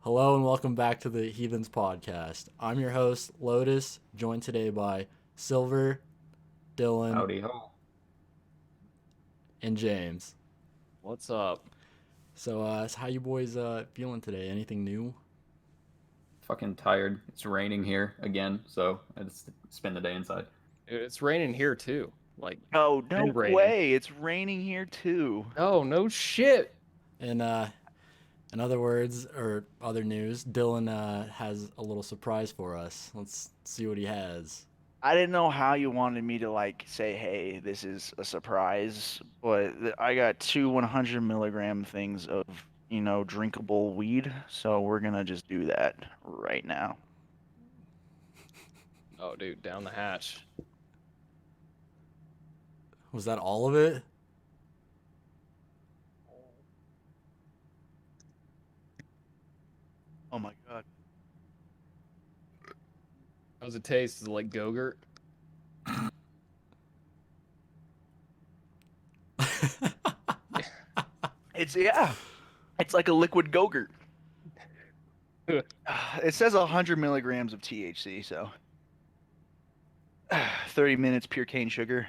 Hello and welcome back to the Heathens podcast. I'm your host, Lotus, joined today by Silver, Dylan, Howdy ho. and James. What's up? So how you boys feeling today? Anything new? Fucking tired. It's raining here again, so I just spend the day inside. It's raining here too. Like, Oh, no been raining. way. It's raining here too. oh no shit. And in other words, or other news, Dylan has a little surprise for us. Let's see what he has. I didn't know how you wanted me to say, hey, this is a surprise, but I got two 100 milligram things of, drinkable weed. So we're going to just do that right now. Oh, dude, down the hatch. Was that all of it? Oh my God. How's it taste? Is it like Go-Gurt? It's like a liquid Go-Gurt. It says 100 milligrams of THC, so 30 minutes pure cane sugar,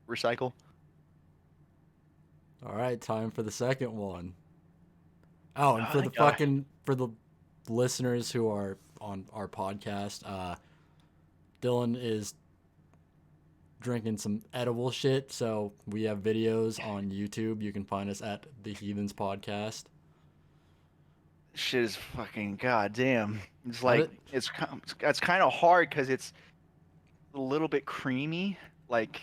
recycle. All right, time for the second one. Oh, and for thank the God. for the listeners who are on our podcast, Dylan is drinking some edible shit. So we have videos on YouTube. You can find us at the Heathens Podcast. Shit is fucking goddamn. It's How like did- it's kind of hard because it's a little bit creamy, like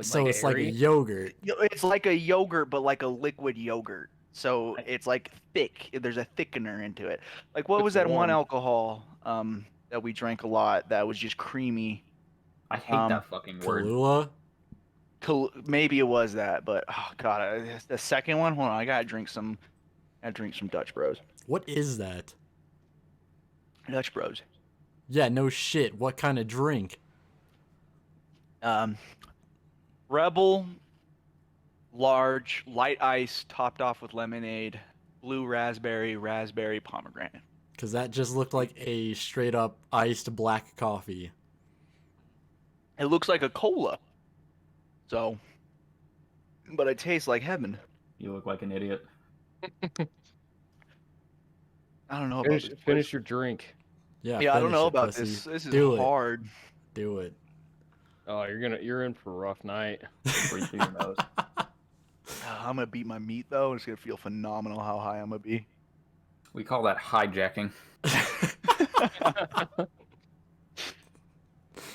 So it's like a airy? yogurt. it's like a yogurt, but like a liquid yogurt. So it's like thick. There's a thickener into it. Like what It's was that one warm. alcohol that we drank a lot that was just creamy? I hate that fucking word. Kahlua. Maybe it was that, but oh god, the second one. Hold on, I gotta drink some. Dutch Bros. What is that? Dutch Bros. Yeah, no shit. What kind of drink? Rebel, large, light ice, topped off with lemonade, blue raspberry, pomegranate. Because that just looked like a straight up iced black coffee. It looks like a cola. So, but it tastes like heaven. You look like an idiot. I don't know about Finish, this. finish your drink. Yeah, Yeah, I don't finish know it, about pussy. this. This is Do it. hard. Do it. Oh, you're in for a rough night. Breathe through your nose. I'm gonna beat my meat though. It's gonna feel phenomenal how high I'm gonna be. We call that hijacking.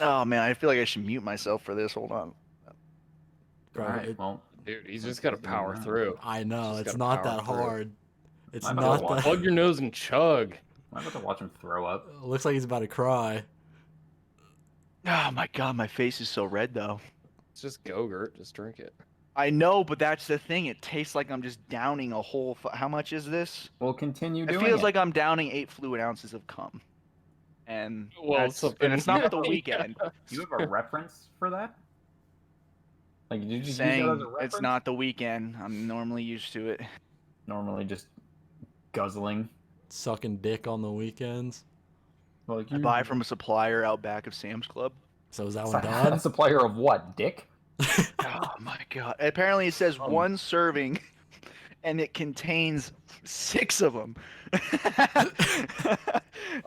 Oh man, I feel like I should mute myself for this. Hold on. Bro, Alright, it- well, Dude, he's just gotta power through. I know, Just it's gotta not power that through. hard. It's I'm not about to that. Plug your nose and chug. I'm about to watch him throw up. Looks like he's about to cry. Oh my god, my face is so red though. It's just Go-Gurt. Just drink it. I know, but that's the thing. It tastes like I'm just downing a whole. How much is this? We'll continue It doing feels it. like I'm downing 8 fluid ounces of cum. And Well, and it's not the weekend. Do you have a reference for that? Like, did you just use that Saying as a reference? it's not the weekend. I'm normally used to it. Normally just guzzling. Sucking dick on the weekends. Like, I buy from a supplier out back of Sam's Club. So is that one a done? supplier of what? Dick? Oh my god! Apparently, it says one serving, and it contains 6 of them. And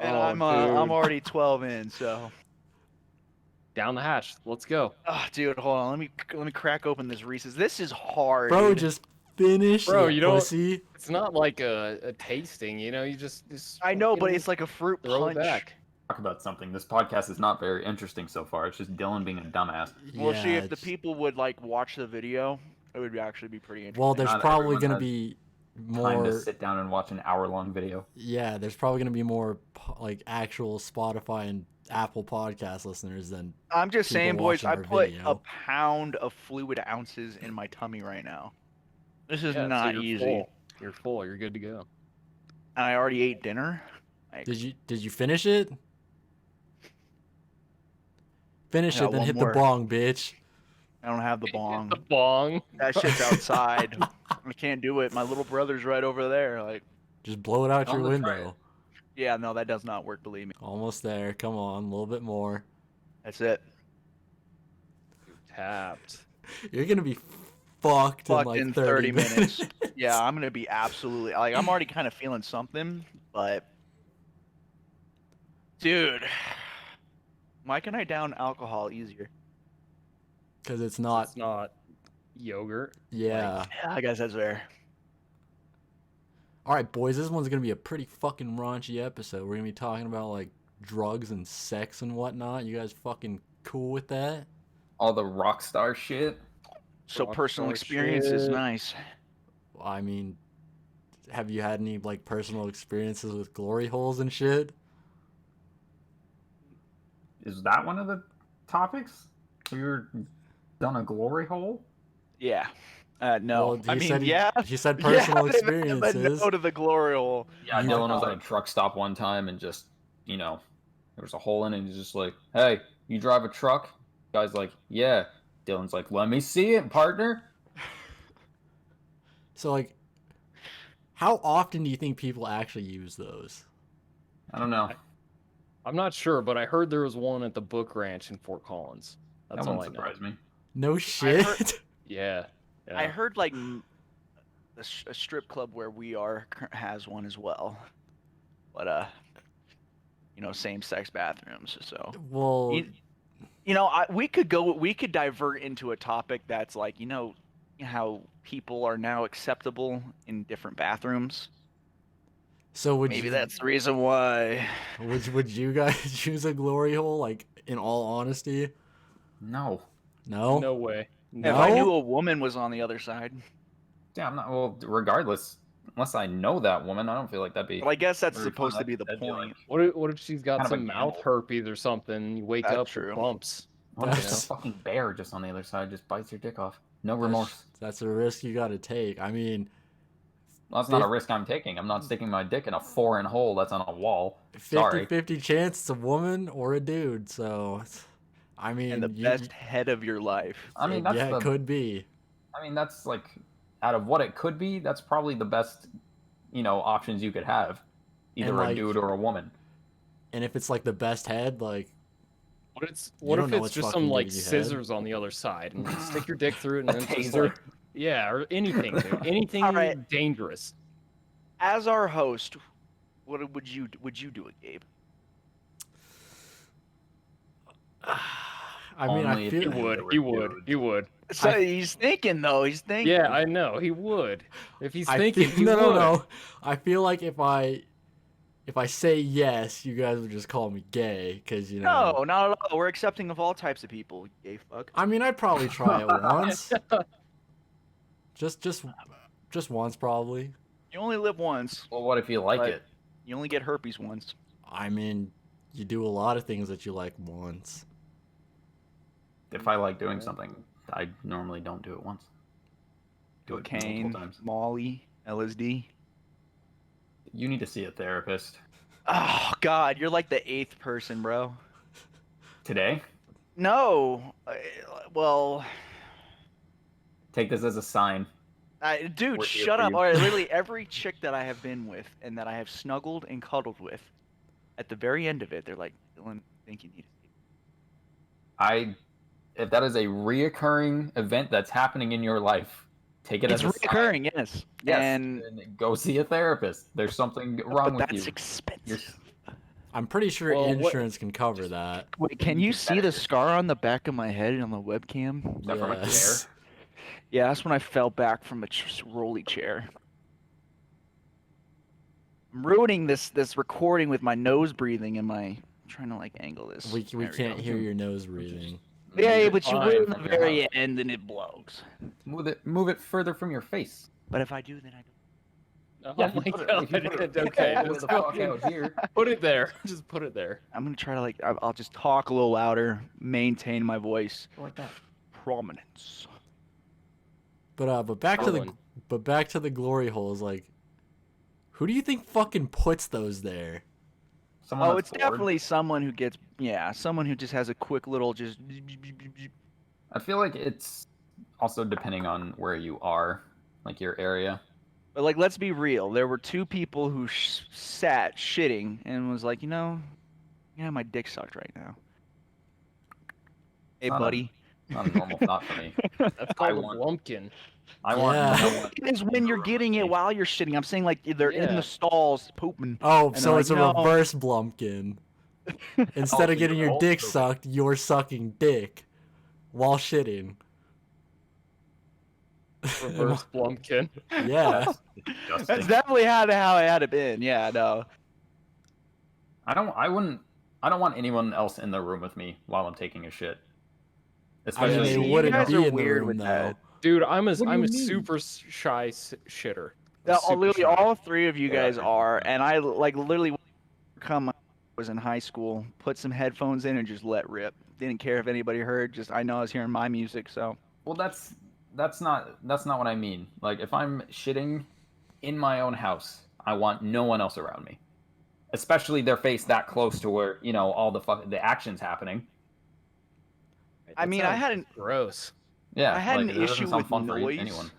Oh, I'm dude. already 12 in, so. Down the hatch. Let's go. Oh, dude, hold on. Let me crack open this Reese's. This is hard. Bro, dude. just finish Bro, it, you don't- pussy. It's not like a tasting, you just I know, but fucking it's like a fruit throw it punch. back. Talk about something. This podcast is not very interesting so far. It's just Dylan being a dumbass. Well, see, Yeah, if the it's- people would watch the video, it would actually be pretty interesting. Well, there's Not probably everyone gonna has be Time to more. sit down and watch an hour-long video. Yeah, there's probably gonna be more like actual Spotify and Apple podcast listeners than. I'm just people saying, boys, watching I our put video. a pound of fluid ounces in my tummy right now. This is Yeah, so not you're easy. full. You're full. You're good to go. And I already ate dinner. Did you finish it? Finish I got it, then one hit more. the bong, bitch. I don't have the bong. The bong. That shit's outside. I can't do it. My little brother's right over there. Like, Just blow it out I'm your gonna try window. Yeah, no, that does not work. Believe me. Almost there. Come on, a little bit more. That's it. Tapped. You're gonna be fucked in Fucked like in 30 minutes. minutes. Yeah, I'm gonna be absolutely like I'm already kind of feeling something, but dude, why can I down alcohol easier? Because it's not. It's not yogurt. Yeah. Yeah, I guess that's fair. All right, boys. This one's gonna be a pretty fucking raunchy episode. We're gonna be talking about like drugs and sex and whatnot. You guys fucking cool with that? All the rock star shit. So personal Rockstar experience is shit. nice. I mean, have you had any like personal experiences with glory holes and shit? Is that one of the topics? We were done a glory hole? Yeah. No. Well, I he mean, said yeah. he said personal yeah, experiences. no to the glory hole. Yeah, You- Dylan was at a truck stop one time and just, there was a hole in it and he's just like, hey, you drive a truck? Guy's like, yeah. Dylan's like, let me see it, partner. So like, how often do you think people actually use those? I don't know. I'm not sure, but I heard there was one at the Book Ranch in Fort Collins. That's That all wouldn't I know. surprise me. No shit. Yeah. Yeah. I heard like a strip club where we are has one as well, but same sex bathrooms. So Well, we could divert into a topic that's like how people are now acceptable in different bathrooms. so would Maybe you, that's the reason why. would you guys use a glory hole? Like, in all honesty, No. no. No way. No? If I knew a woman was on the other side, Yeah, I'm not. Well, regardless, unless I know that woman, I don't feel like that'd be. well, I guess that's very supposed fun. to be the That'd be point. like, What if she's got Kind of a some mouth gamble. herpes or something? You wake That's up true. with bumps. what if That's- it's a fucking bear just on the other side just bites your dick off? No That's- remorse. That's a risk you got to take. I mean, Well, that's not a risk I'm taking. I'm not sticking my dick in a foreign hole that's on a wall. Sorry. 50-50 chance it's a woman or a dude. So, I mean, And the best head of your life. I mean, that's it could be. I mean, that's like, out of what it could be, that's probably the best, options you could have. Either And, a like, dude or a woman. And if it's like the best head, like, What don't if know it's what's just fucking some like giving you head. scissors on the other side and you stick your dick through it and A then taser. yeah, or anything, dude. Anything All right. dangerous. As our host, what would you do it, Gabe? I mean, I Only if feel you He would. they were He would. dudes. He would. So he's thinking though. He's thinking. Yeah, I know. He would. If he's I thinking, feel, he no, would. no. I feel like if I say yes, you guys would just call me gay, because No, not at all. We're accepting of all types of people. Gay fuck. I mean, I'd probably try it once. just once, probably. You only live once. Well, what if you like Right. it? You only get herpes once. I mean, you do a lot of things that you like once. If I like doing something, I normally don't do it once. Do it Cocaine, multiple times. Molly, LSD. You need to see a therapist. Oh God, you're like the 8th person, bro. Today? No, well, Take this as a sign. dude, We're here shut for up. you. All right, literally every chick that I have been with and that I have snuggled and cuddled with, at the very end of it, they're like, Dylan, I think you need to. If that is a reoccurring event that's happening in your life, take it It's as a sign. recurring, yes. Yes, And and go see a therapist. There's something wrong but with that's you. expensive. I'm pretty sure Well, what- insurance can cover that. Wait, can you see the scar on the back of my head on the webcam? Is that from a Yes. chair? Yeah, that's when I fell back from a rolly chair. I'm ruining this recording with my nose breathing and I'm trying to like angle this. We There can't go. hear your nose breathing. Yeah, Move it but you fine will in from the your very house. end and it blows. Move it further from your face. But if I do, then I don't. Oh Yeah, if my you put it- god. if you put it Okay, all the way just the fuck out here. put it there. Just put it there. I'm gonna try to like I'll just talk a little louder, maintain my voice. Like that. Prominence. But back to the Dylan. back to the glory holes. Like, who do you think fucking puts those there? Someone Oh, that's it's bored. definitely someone who gets someone who just has a quick little just. I feel like it's also depending on where you are, like your area. But like, let's be real. There were two people who sat shitting and was like, yeah, my dick sucked right now. Hey, Not a, buddy. not a normal thought for me. That's I called a want, blumpkin. I want Yeah. no one. It is when you're getting it while you're shitting. I'm saying like they're in Yeah. the stalls pooping. Oh, And so they're it's like, a reverse Blumpkin. Instead Oh, of so getting you're your dick also- sucked, you're sucking dick while shitting. Reverse blumpkin. Yeah. That's disgusting. That's definitely how it had it been. Yeah, no. I don't want anyone else in the room with me while I'm taking a shit. I Especially mean, see, they you wouldn't guys be are in the weird room with though. that. Dude, I'm a What do you I'm a mean? super shy shitter. Literally, Super shy. all three of you Yeah, guys you're are, super. and I like literally come. I was in high school, put some headphones in, and just let rip. Didn't care if anybody heard. Just I know I was hearing my music, so. Well, that's not what I mean. Like if I'm shitting in my own house, I want no one else around me. Especially their face that close to where, all the action's happening. I That mean, I sounds had an Yeah, I had like an it doesn't issue sound with fun for noise. anyone.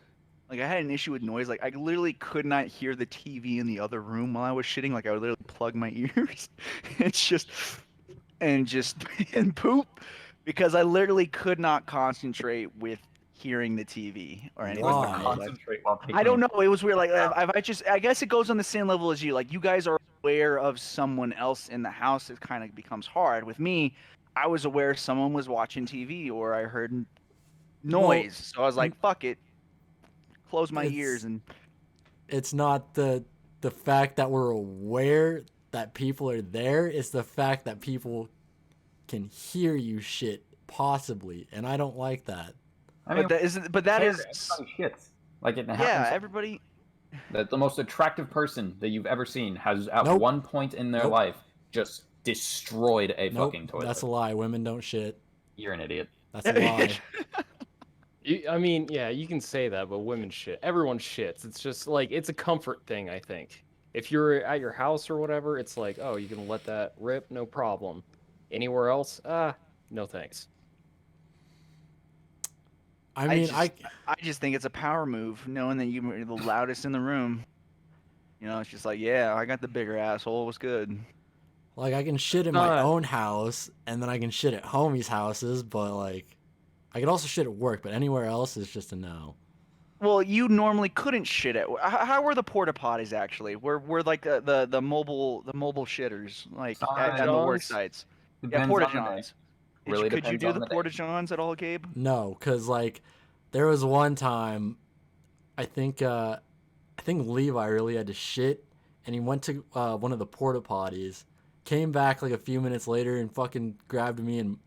Like I had an issue with noise. Like I literally could not hear the TV in the other room while I was shitting. Like I would literally plug my ears. It's just and poop because I literally could not concentrate with hearing the TV or anything. Why? Like, Concentrate while taking I don't know. It was weird. Like Yeah. I guess it goes on the same level as you. Like you guys are aware of someone else in the house. It kind of becomes hard. With me, I was aware someone was watching TV or I heard noise. So I was like, fuck it. Close my ears and It's not the fact that we're aware that people are there. It's the fact that people can hear you shit possibly, and I don't like that. I mean, but that isn't. But that is. everybody shits. Like it happens. Yeah, everybody. That the most attractive person that you've ever seen has at Nope. one point in their Nope. life just destroyed a Nope, fucking toilet. that's a lie. Women don't shit. You're an idiot. That's a lie. I mean, yeah, you can say that, but women shit. Everyone shits. It's just like it's a comfort thing, I think. If you're at your house or whatever, it's like, oh, you can let that rip, no problem. Anywhere else, no thanks. I mean, I just think it's a power move, knowing that you're the loudest in the room. It's just like, yeah, I got the bigger asshole. What's good? like I can shit in my not- own house, and then I can shit at homies' houses, but like I can also shit at work, but anywhere else is just a no. Well, you normally couldn't shit at. How were the porta potties actually? Were like the mobile shitters like at the work Johns? sites? Yeah, Depends porta on the day. johns. Really Could you depends do on the the day. porta johns at all, Gabe? No, cause like there was one time, I think Levi really had to shit, and he went to one of the porta potties, came back like a few minutes later and fucking grabbed me and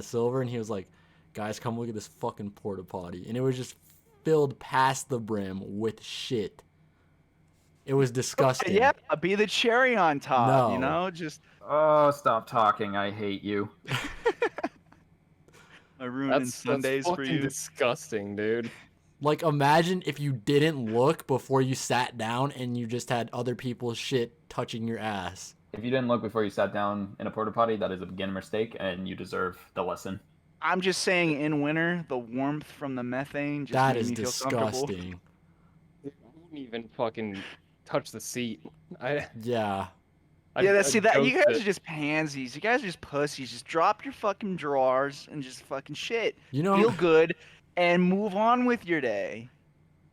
Silver, and he was like, "Guys, come look at this fucking porta potty," and it was just filled past the brim with shit. It was disgusting. Yeah, be the cherry on top. No. Just Oh, stop talking. I hate you. ruining That's Sundays for fucking you. disgusting, dude. Like, imagine if you didn't look before you sat down and you just had other people's shit touching your ass. If you didn't look before you sat down in a porta potty, that is a beginner mistake, and you deserve the lesson. I'm just saying, in winter, the warmth from the methane just That made is me feel comfortable. disgusting. I wouldn't even fucking touch the seat. Yeah. Yeah, see that you ghost guys it. are just pansies. You guys are just pussies. Just drop your fucking drawers and just fucking shit. You know, Feel good and move on with your day.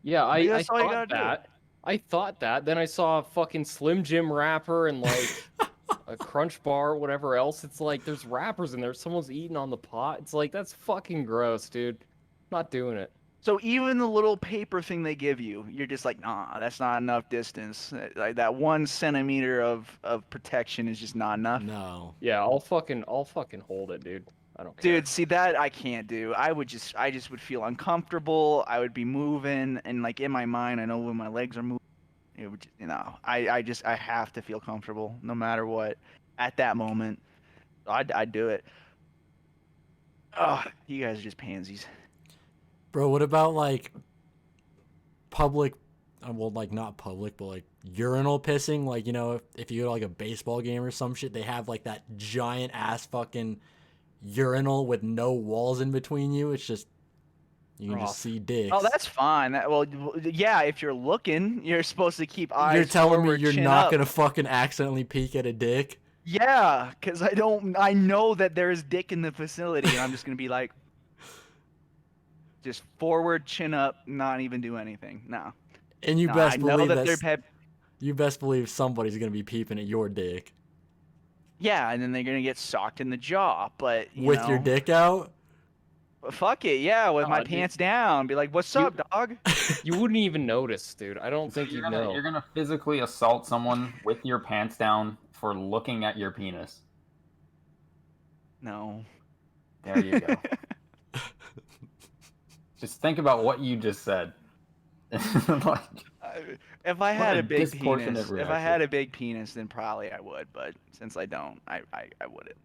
Yeah, I That's all you thought gotta do. that. I thought that. Then I saw a fucking Slim Jim wrapper and like a Crunch Bar, whatever else. It's like there's wrappers in there. Someone's eating on the pot. It's like that's fucking gross, dude. Not doing it. So even the little paper thing they give you, you're just like, nah, that's not enough distance. Like that 1 centimeter of protection is just not enough. no. Yeah, I'll fucking hold it, dude. I don't care. Dude, see that I can't do. I just would feel uncomfortable. I would be moving, and like in my mind, I know when my legs are moving. It would, I have to feel comfortable no matter what at that moment. I'd do it. Oh, you guys are just pansies. Bro, what about like public, well, like not public, but like urinal pissing? Like, if you go to like a baseball game or some shit, they have like that giant ass fucking urinal with no walls in between you. It's just You can just Rough. see dicks. Oh, that's fine. Well, yeah, if you're looking, you're supposed to keep eyes You're telling me forward, you're chin not up. gonna fucking accidentally peek at a dick? Yeah, because I know that there's dick in the facility, and I'm just gonna be like, just forward, chin up, not even do anything. No. And you No, best I know believe that that they're you best believe somebody's gonna be peeping at your dick yeah, and then they're gonna get socked in the jaw, but with your dick out. fuck it, yeah, with my Dude. pants down, be like, "What's You- up, dog?" You wouldn't even notice, dude. I don't So think you're you'd gonna know. you're gonna physically assault someone with your pants down for looking at your penis. No. There you go. Just think about what you just said. Like, If I What had a a big disproportionate penis, if I reaction. had a big penis, then probably I would. But since I don't, I wouldn't.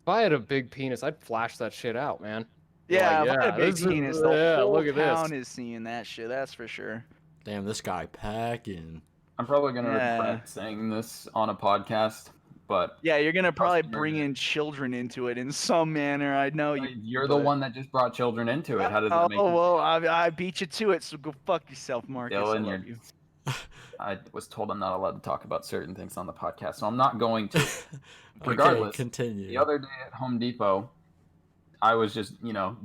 If I had a big penis, I'd flash that shit out, man. Be Yeah, like, if I had a big this is- penis, the yeah, whole look at town this. is seeing that shit. That's for sure. Damn, this guy packing. I'm probably gonna Yeah. regret saying this on a podcast, but Yeah, you're gonna probably Customer- bring in children into it in some manner. I know you. you're the but- one that just brought children into it. How does Oh that make you well, I beat you to it. So go fuck yourself, Marcus. Dylan, I love you're- you. I was told I'm not allowed to talk about certain things on the podcast, so I'm not going to. Okay, Regardless, continue. The other day at Home Depot, I was just,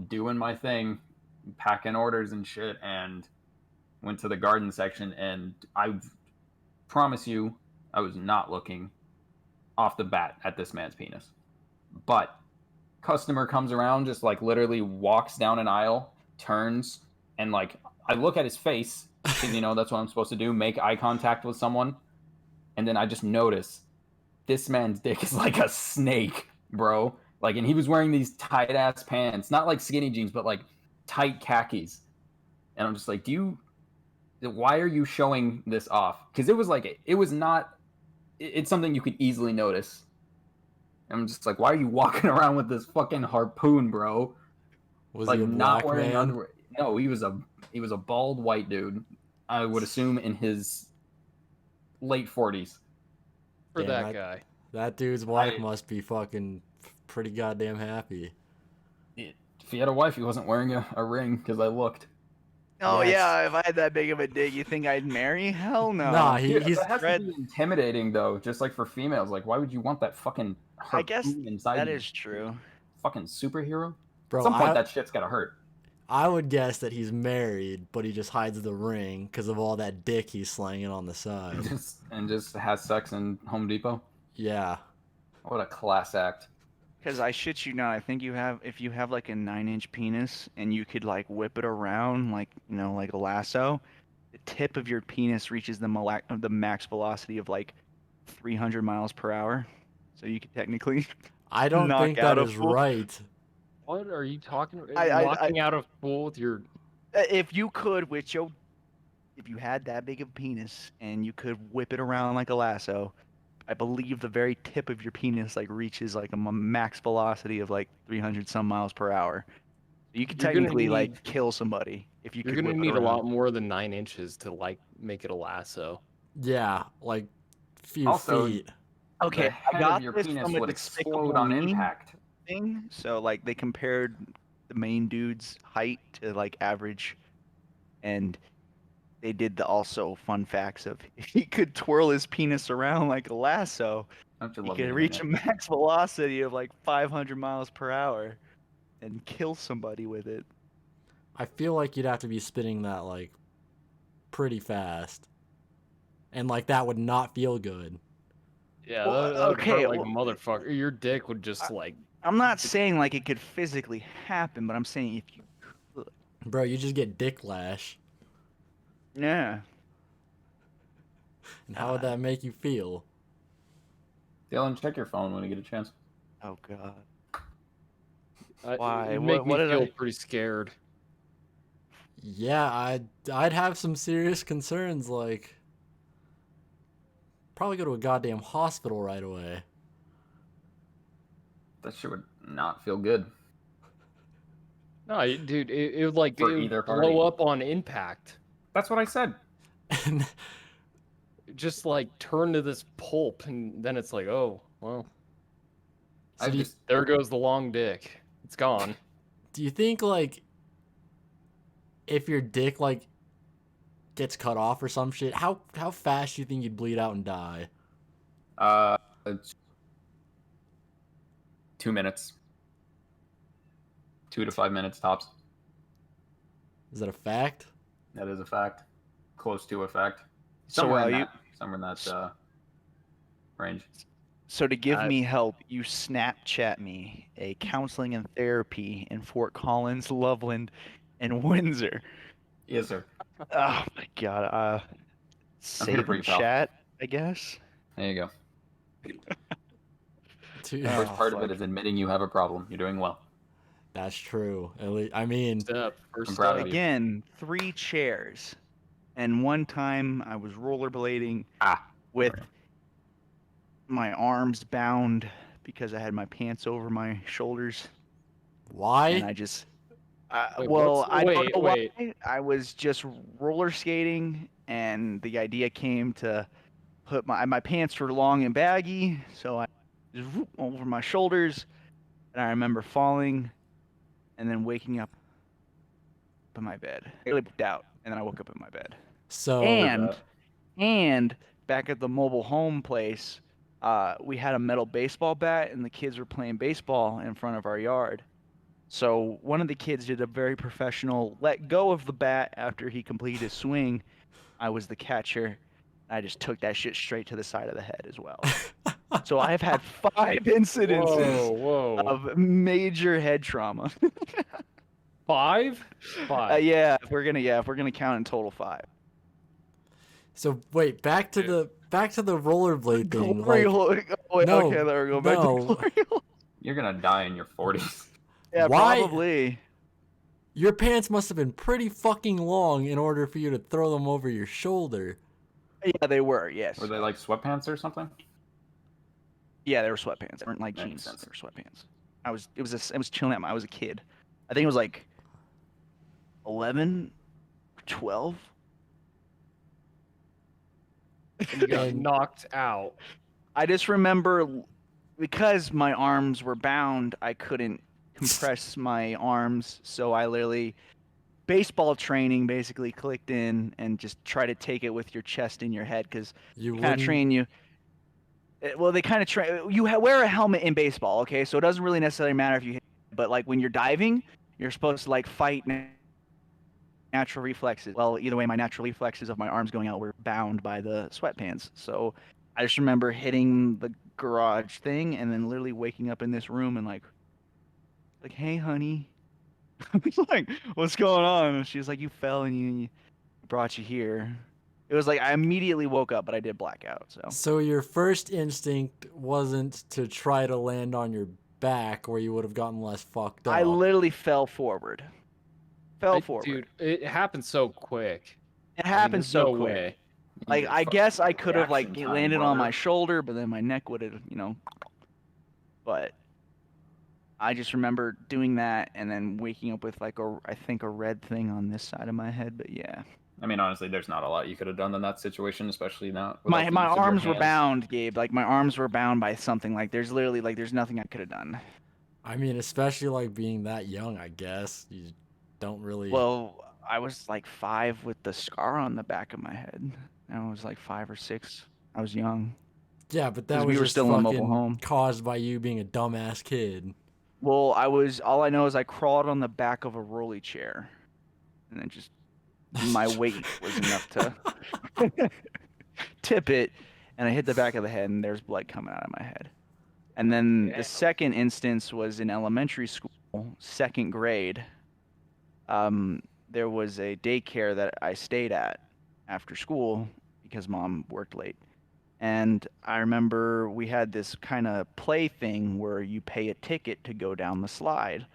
doing my thing, packing orders and shit, and went to the garden section, and I promise you, I was not looking off the bat at this man's penis. But customer comes around, just like literally walks down an aisle, turns, and like I look at his face, because that's what I'm supposed to do, make eye contact with someone, and then I just notice this man's dick is like a snake, bro. Like, and he was wearing these tight ass pants, not like skinny jeans, but like tight khakis. And I'm just like, why are you showing this off? Because it was not, it's something you could easily notice. I'm just like, why are you walking around with this fucking harpoon, bro? Was like he a not black wearing man? underwear. No, he was a bald white dude. I would assume in his late 40s. For Damn, that guy. That dude's wife I- must be fucking pretty goddamn happy. If he had a wife, he wasn't wearing a ring because I looked. Oh Yes. yeah, if I had that big of a dick, you think I'd marry? Hell no. Nah, Dude, he's that has Fred- to be intimidating though, just like for females. Like, why would you want that fucking I guess harpoon inside that you? is true. Fucking superhero. bro. At some point, I, that shit's gotta hurt. I would guess that he's married, but he just hides the ring because of all that dick he's slanging on the side. and just has sex in Home Depot. Yeah. What a class act. Because I shit you not, I think if you have like a 9-inch penis and you could like whip it around like like a lasso, the tip of your penis reaches the max velocity of like 300 miles per hour. So you could technically I don't knock think out that a is fool. right. What are you talking about? I- Knocking out a fool with your... if you could if you had that big of a penis and you could whip it around like a lasso, I believe the very tip of your penis like reaches like a max velocity of like 300 some miles per hour. You could You're gonna technically like need- kill somebody if you You're could gonna whip it need a around. lot more than 9 inches to like make it a lasso. Yeah, like few Also, feet. Okay, The I head got of your this penis from a would Despicable explode on Me impact. thing. So like they compared the main dude's height to like average, and they did the also fun facts of if he could twirl his penis around like a lasso, Don't you he love could the reach a internet? max velocity of like 500 miles per hour and kill somebody with it. I feel like you'd have to be spinning that like pretty fast, and like that would not feel good. Yeah, Well, that would okay, hurt like a well, motherfucker. Your dick would just like... I'm not saying like it could physically happen, but I'm saying if you could. Bro, you just get dick lash. Yeah. And how would that make you feel? Dylan, check your phone when you get a chance. Oh god. Why? Why? It'd make What me did feel I- pretty scared. Yeah, I'd have some serious concerns, like probably go to a goddamn hospital right away. That shit would not feel good. No, dude, it would like For it would either blow party. up on impact. That's what I said. And Just like turn to this pulp, and then it's like, oh, well, so I do you, just there goes the long dick. It's gone. do you think like if your dick like gets cut off or some shit, how fast do you think you'd bleed out and die? It's 2 minutes, 2 to 5 minutes tops. Is that a fact? That is a fact. Close to a fact. So, Somewhere you- somewhere in that range. So to give I- me help, you Snapchat me a counseling and therapy in Fort Collins, Loveland, and Windsor. Yes, sir. Oh my God. Save for in you, pal. chat, I guess. There you go. Dude, The first Oh, part of fuck. it is admitting you have a problem. You're doing well. that's true. At least, I mean, Step. First I'm proud step. of you. Again, 3 chairs. And one time I was rollerblading Ah. with Okay. my arms bound because I had my pants over my shoulders. why? And I just Wait, well, I don't know wait. why. I was just roller skating, and the idea came to put my pants were long and baggy, so I just whoop over my shoulders, and I remember falling, and then waking up in my bed. I flipped out, and then I woke up in my bed. So And back at the mobile home place, we had a metal baseball bat, and the kids were playing baseball in front of our yard. So one of the kids did a very professional let go of the bat after he completed his swing. I was the catcher. I just took that shit straight to the side of the head as well. So I have had 5 incidences Whoa. of major head trauma. 5? 5. Yeah, if we're gonna count in total 5. so wait, back to the rollerblade thing. Glory Like, hole. Oh, wait, no, okay, there we go. Back to no. glory hole. You're gonna die in your 40s. Yeah, Why- probably. your pants must have been pretty fucking long in order for you to throw them over your shoulder. Yeah, they were. Yes. Were they like sweatpants or something? Yeah, they were sweatpants. They weren't like Makes jeans. sense. They were sweatpants. I was chilling out. I was a kid. I think it was like 11, 12. And you got And- knocked out. I just remember because my arms were bound, I couldn't compress my arms, so I literally baseball training basically clicked in and just try to take it with your chest in your head because You kind of wouldn't. train you. Well, they kind of train you. Wear a helmet in baseball, okay? So it doesn't really necessarily matter if you hit, but like when you're diving, you're supposed to like fight natural reflexes. Well, either way, my natural reflexes of my arms going out were bound by the sweatpants. So I just remember hitting the garage thing and then literally waking up in this room and like, hey, honey. I was like, what's going on? And she's like, you fell and you brought you here. It was like I immediately woke up, but I did black out. So your first instinct wasn't to try to land on your back, where you would have gotten less fucked up. I literally fell forward. Forward. Dude, it happened so quick. It happened There's so no quick. way. Like I guess I could have like Reaction time, landed on my brother. shoulder, but then my neck would have, But I just remember doing that and then waking up with like I think a red thing on this side of my head. But yeah, I mean, honestly, there's not a lot you could have done in that situation, especially not. my without the use of your arms were hands. bound, Gabe. Like my arms were bound by something. Like there's literally like there's nothing I could have done. I mean, especially like being that young, I guess you don't really. Well, I was like 5 with the scar on the back of my head. I was like 5 or 6. I was young. yeah, but 'cause that we was were just still in a mobile fucking home. caused by you being a dumbass kid. Well, all I know is I crawled on the back of a rolly chair, and then just my weight was enough to tip it, and I hit the back of the head, and there's blood coming out of my head. And then Damn. the second instance was in elementary school, 2nd grade. There was a daycare that I stayed at after school because mom worked late. And I remember we had this kind of play thing where you pay a ticket to go down the slide.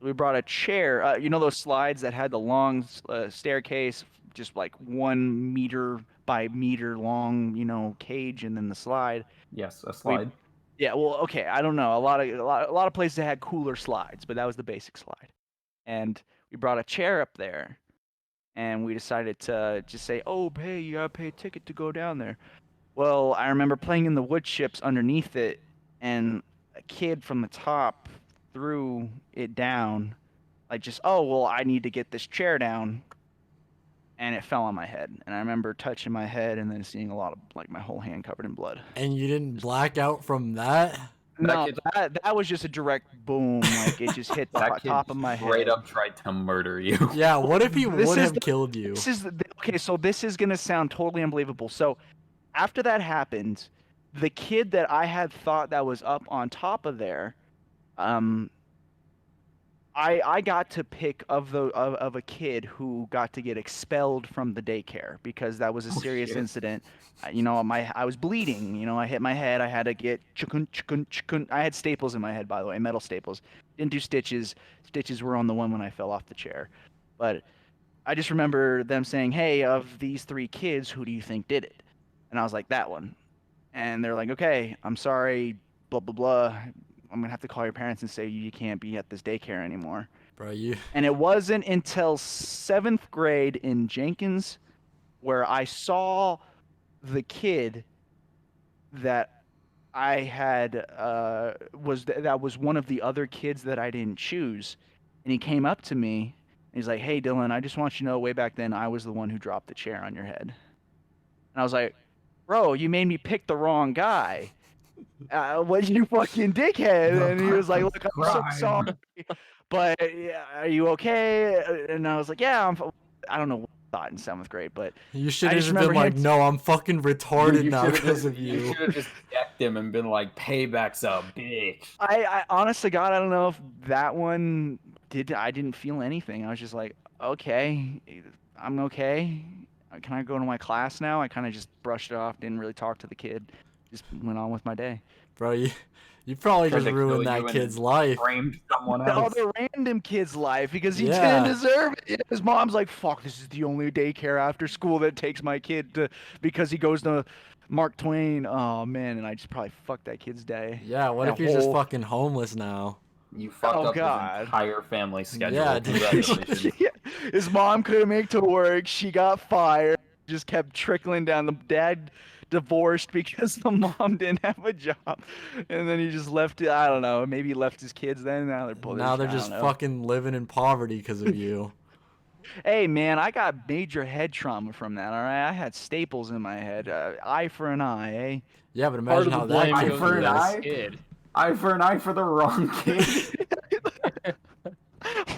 We brought a chair, those slides that had the long staircase, just like 1 meter by meter long, cage, and then the slide. Yes, a slide. Yeah, well, okay, I don't know. A lot of places had cooler slides, but that was the basic slide. And we brought a chair up there, and we decided to just say, "Oh, hey, you gotta pay a ticket to go down there." Well, I remember playing in the wood chips underneath it, and a kid from the top threw it down, like just, "Oh, well, I need to get this chair down." and it fell on my head. And I remember touching my head and then seeing a lot of like my whole hand covered in blood. And you didn't black out from that? No, kid- that was just a direct boom. Like it just hit the That kid top of my straight head. up tried to murder you. Yeah, what if he This would is have the- killed you? Okay, so this is gonna sound totally unbelievable. So after that happened, the kid that I had thought that was up on top of there, I got to pick of a kid who got to get expelled from the daycare because that was a serious shit. incident. You know, I was bleeding. You know, I hit my head. I had to get I had staples in my head, by the way, metal staples. Didn't do stitches. Stitches were on the one when I fell off the chair. But I just remember them saying, "Hey, of these 3 kids, who do you think did it?" And I was like, "That one." And they're like, "Okay, I'm sorry, blah blah blah. I'm gonna have to call your parents and say you can't be at this daycare anymore." Bro, you And it wasn't until 7th grade in Jenkins where I saw the kid that I had that was one of the other kids that I didn't choose, and he came up to me and he's like, "Hey Dylan, I just want you to know way back then I was the one who dropped the chair on your head." And I was like, "Bro, you made me pick the wrong guy. What you fucking dickhead?" And he was like, "Look, I'm so sorry, but are you okay?" And I was like, "Yeah, I don't know what I thought in 7th grade, but you should I have just just been remember like, him- no, I'm fucking retarded You now should've because just- of You you. should have just decked him and been like, "Payback's a bitch." I honest to God, I don't know if that one I didn't feel anything. I was just like, okay, I'm okay. Can I go to my class now? I kind of just brushed it off, didn't really talk to the kid, just went on with my day. Bro, you probably Tried just to kill ruined you that and kid's life. Framed someone The else. other random kid's life because he Yeah. didn't deserve it. His mom's like, fuck, this is the only daycare after school that takes my kid to because he goes to Mark Twain. Oh man, and I just probably fucked that kid's day. Yeah, what That if he's just whole- fucking homeless now? You fucked Oh, up God. his entire family schedule. Yeah, dude. Congratulations. Yeah, his mom couldn't make it to work. She got fired. Just kept trickling down. The dad divorced because the mom didn't have a job, and then he just left. I don't know. Maybe he left his kids. Then now they're both. Now they're I just don't know. fucking living in poverty because of you. Hey man, I got major head trauma from that. All right, I had staples in my head. Eye for an eye, eh? Yeah, but Part imagine of how the that blame Eye kid goes for an to feels. eye? this kid. Eye for an eye for the wrong kid.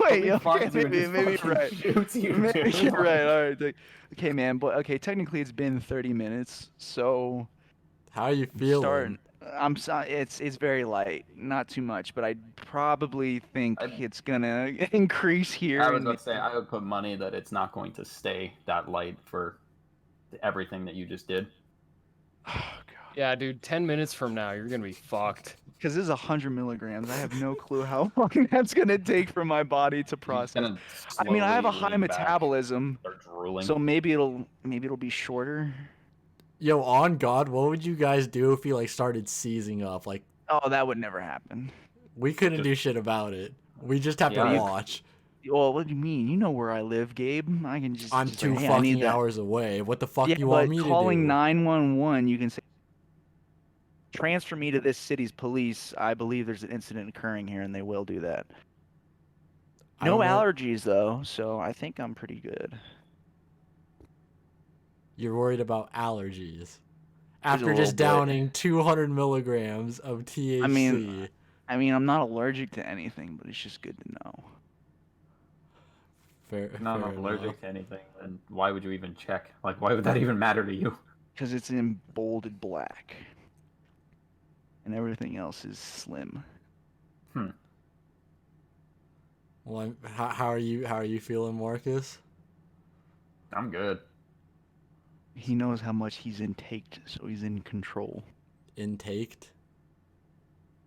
Wait, He okay, finds you and maybe just you're fucking right. shoots you, Maybe dude. you're right. All right. Okay, man. But okay, technically it's been 30 minutes, so. How are you feeling? Starting. I'm sorry. It's very light, not too much, but I probably think it's gonna increase here. I was in about to say, I would put money that it's not going to stay that light for everything that you just did. Oh god. Yeah, dude, 10 minutes from now, you're gonna be fucked. Because this is 100 milligrams. I have no clue how long that's gonna take for my body to You're just process. gonna I mean, I have a slowly high lean back, metabolism, start drooling. so maybe it'll be shorter. Yo, on God, what would you guys do if he like started seizing up? Like, Oh, that would never happen. we couldn't Just- do shit about it. We just have Yeah, to you- watch. Well, what do you mean? You know where I live, Gabe. I can just. I'm just 2 like, hey, I need fucking that. hours away. What the fuck Yeah, you want but me to calling do? 911, you can say, transfer me to this city's police. I believe there's an incident occurring here, and they will do that. I No don't know. allergies though, so I think I'm pretty good. You're worried about allergies. Just After a little just bit. downing 200 milligrams of THC. I mean, I'm not allergic to anything, but it's just good to know. Fair, No, I'm fair not allergic enough. to anything. Then why would you even check? Like, why would that even matter to you? Because it's in bolded black. And everything else is slim. Well, how are you feeling, Marcus? I'm good. He knows how much he's intaked, so he's in control. Intaked?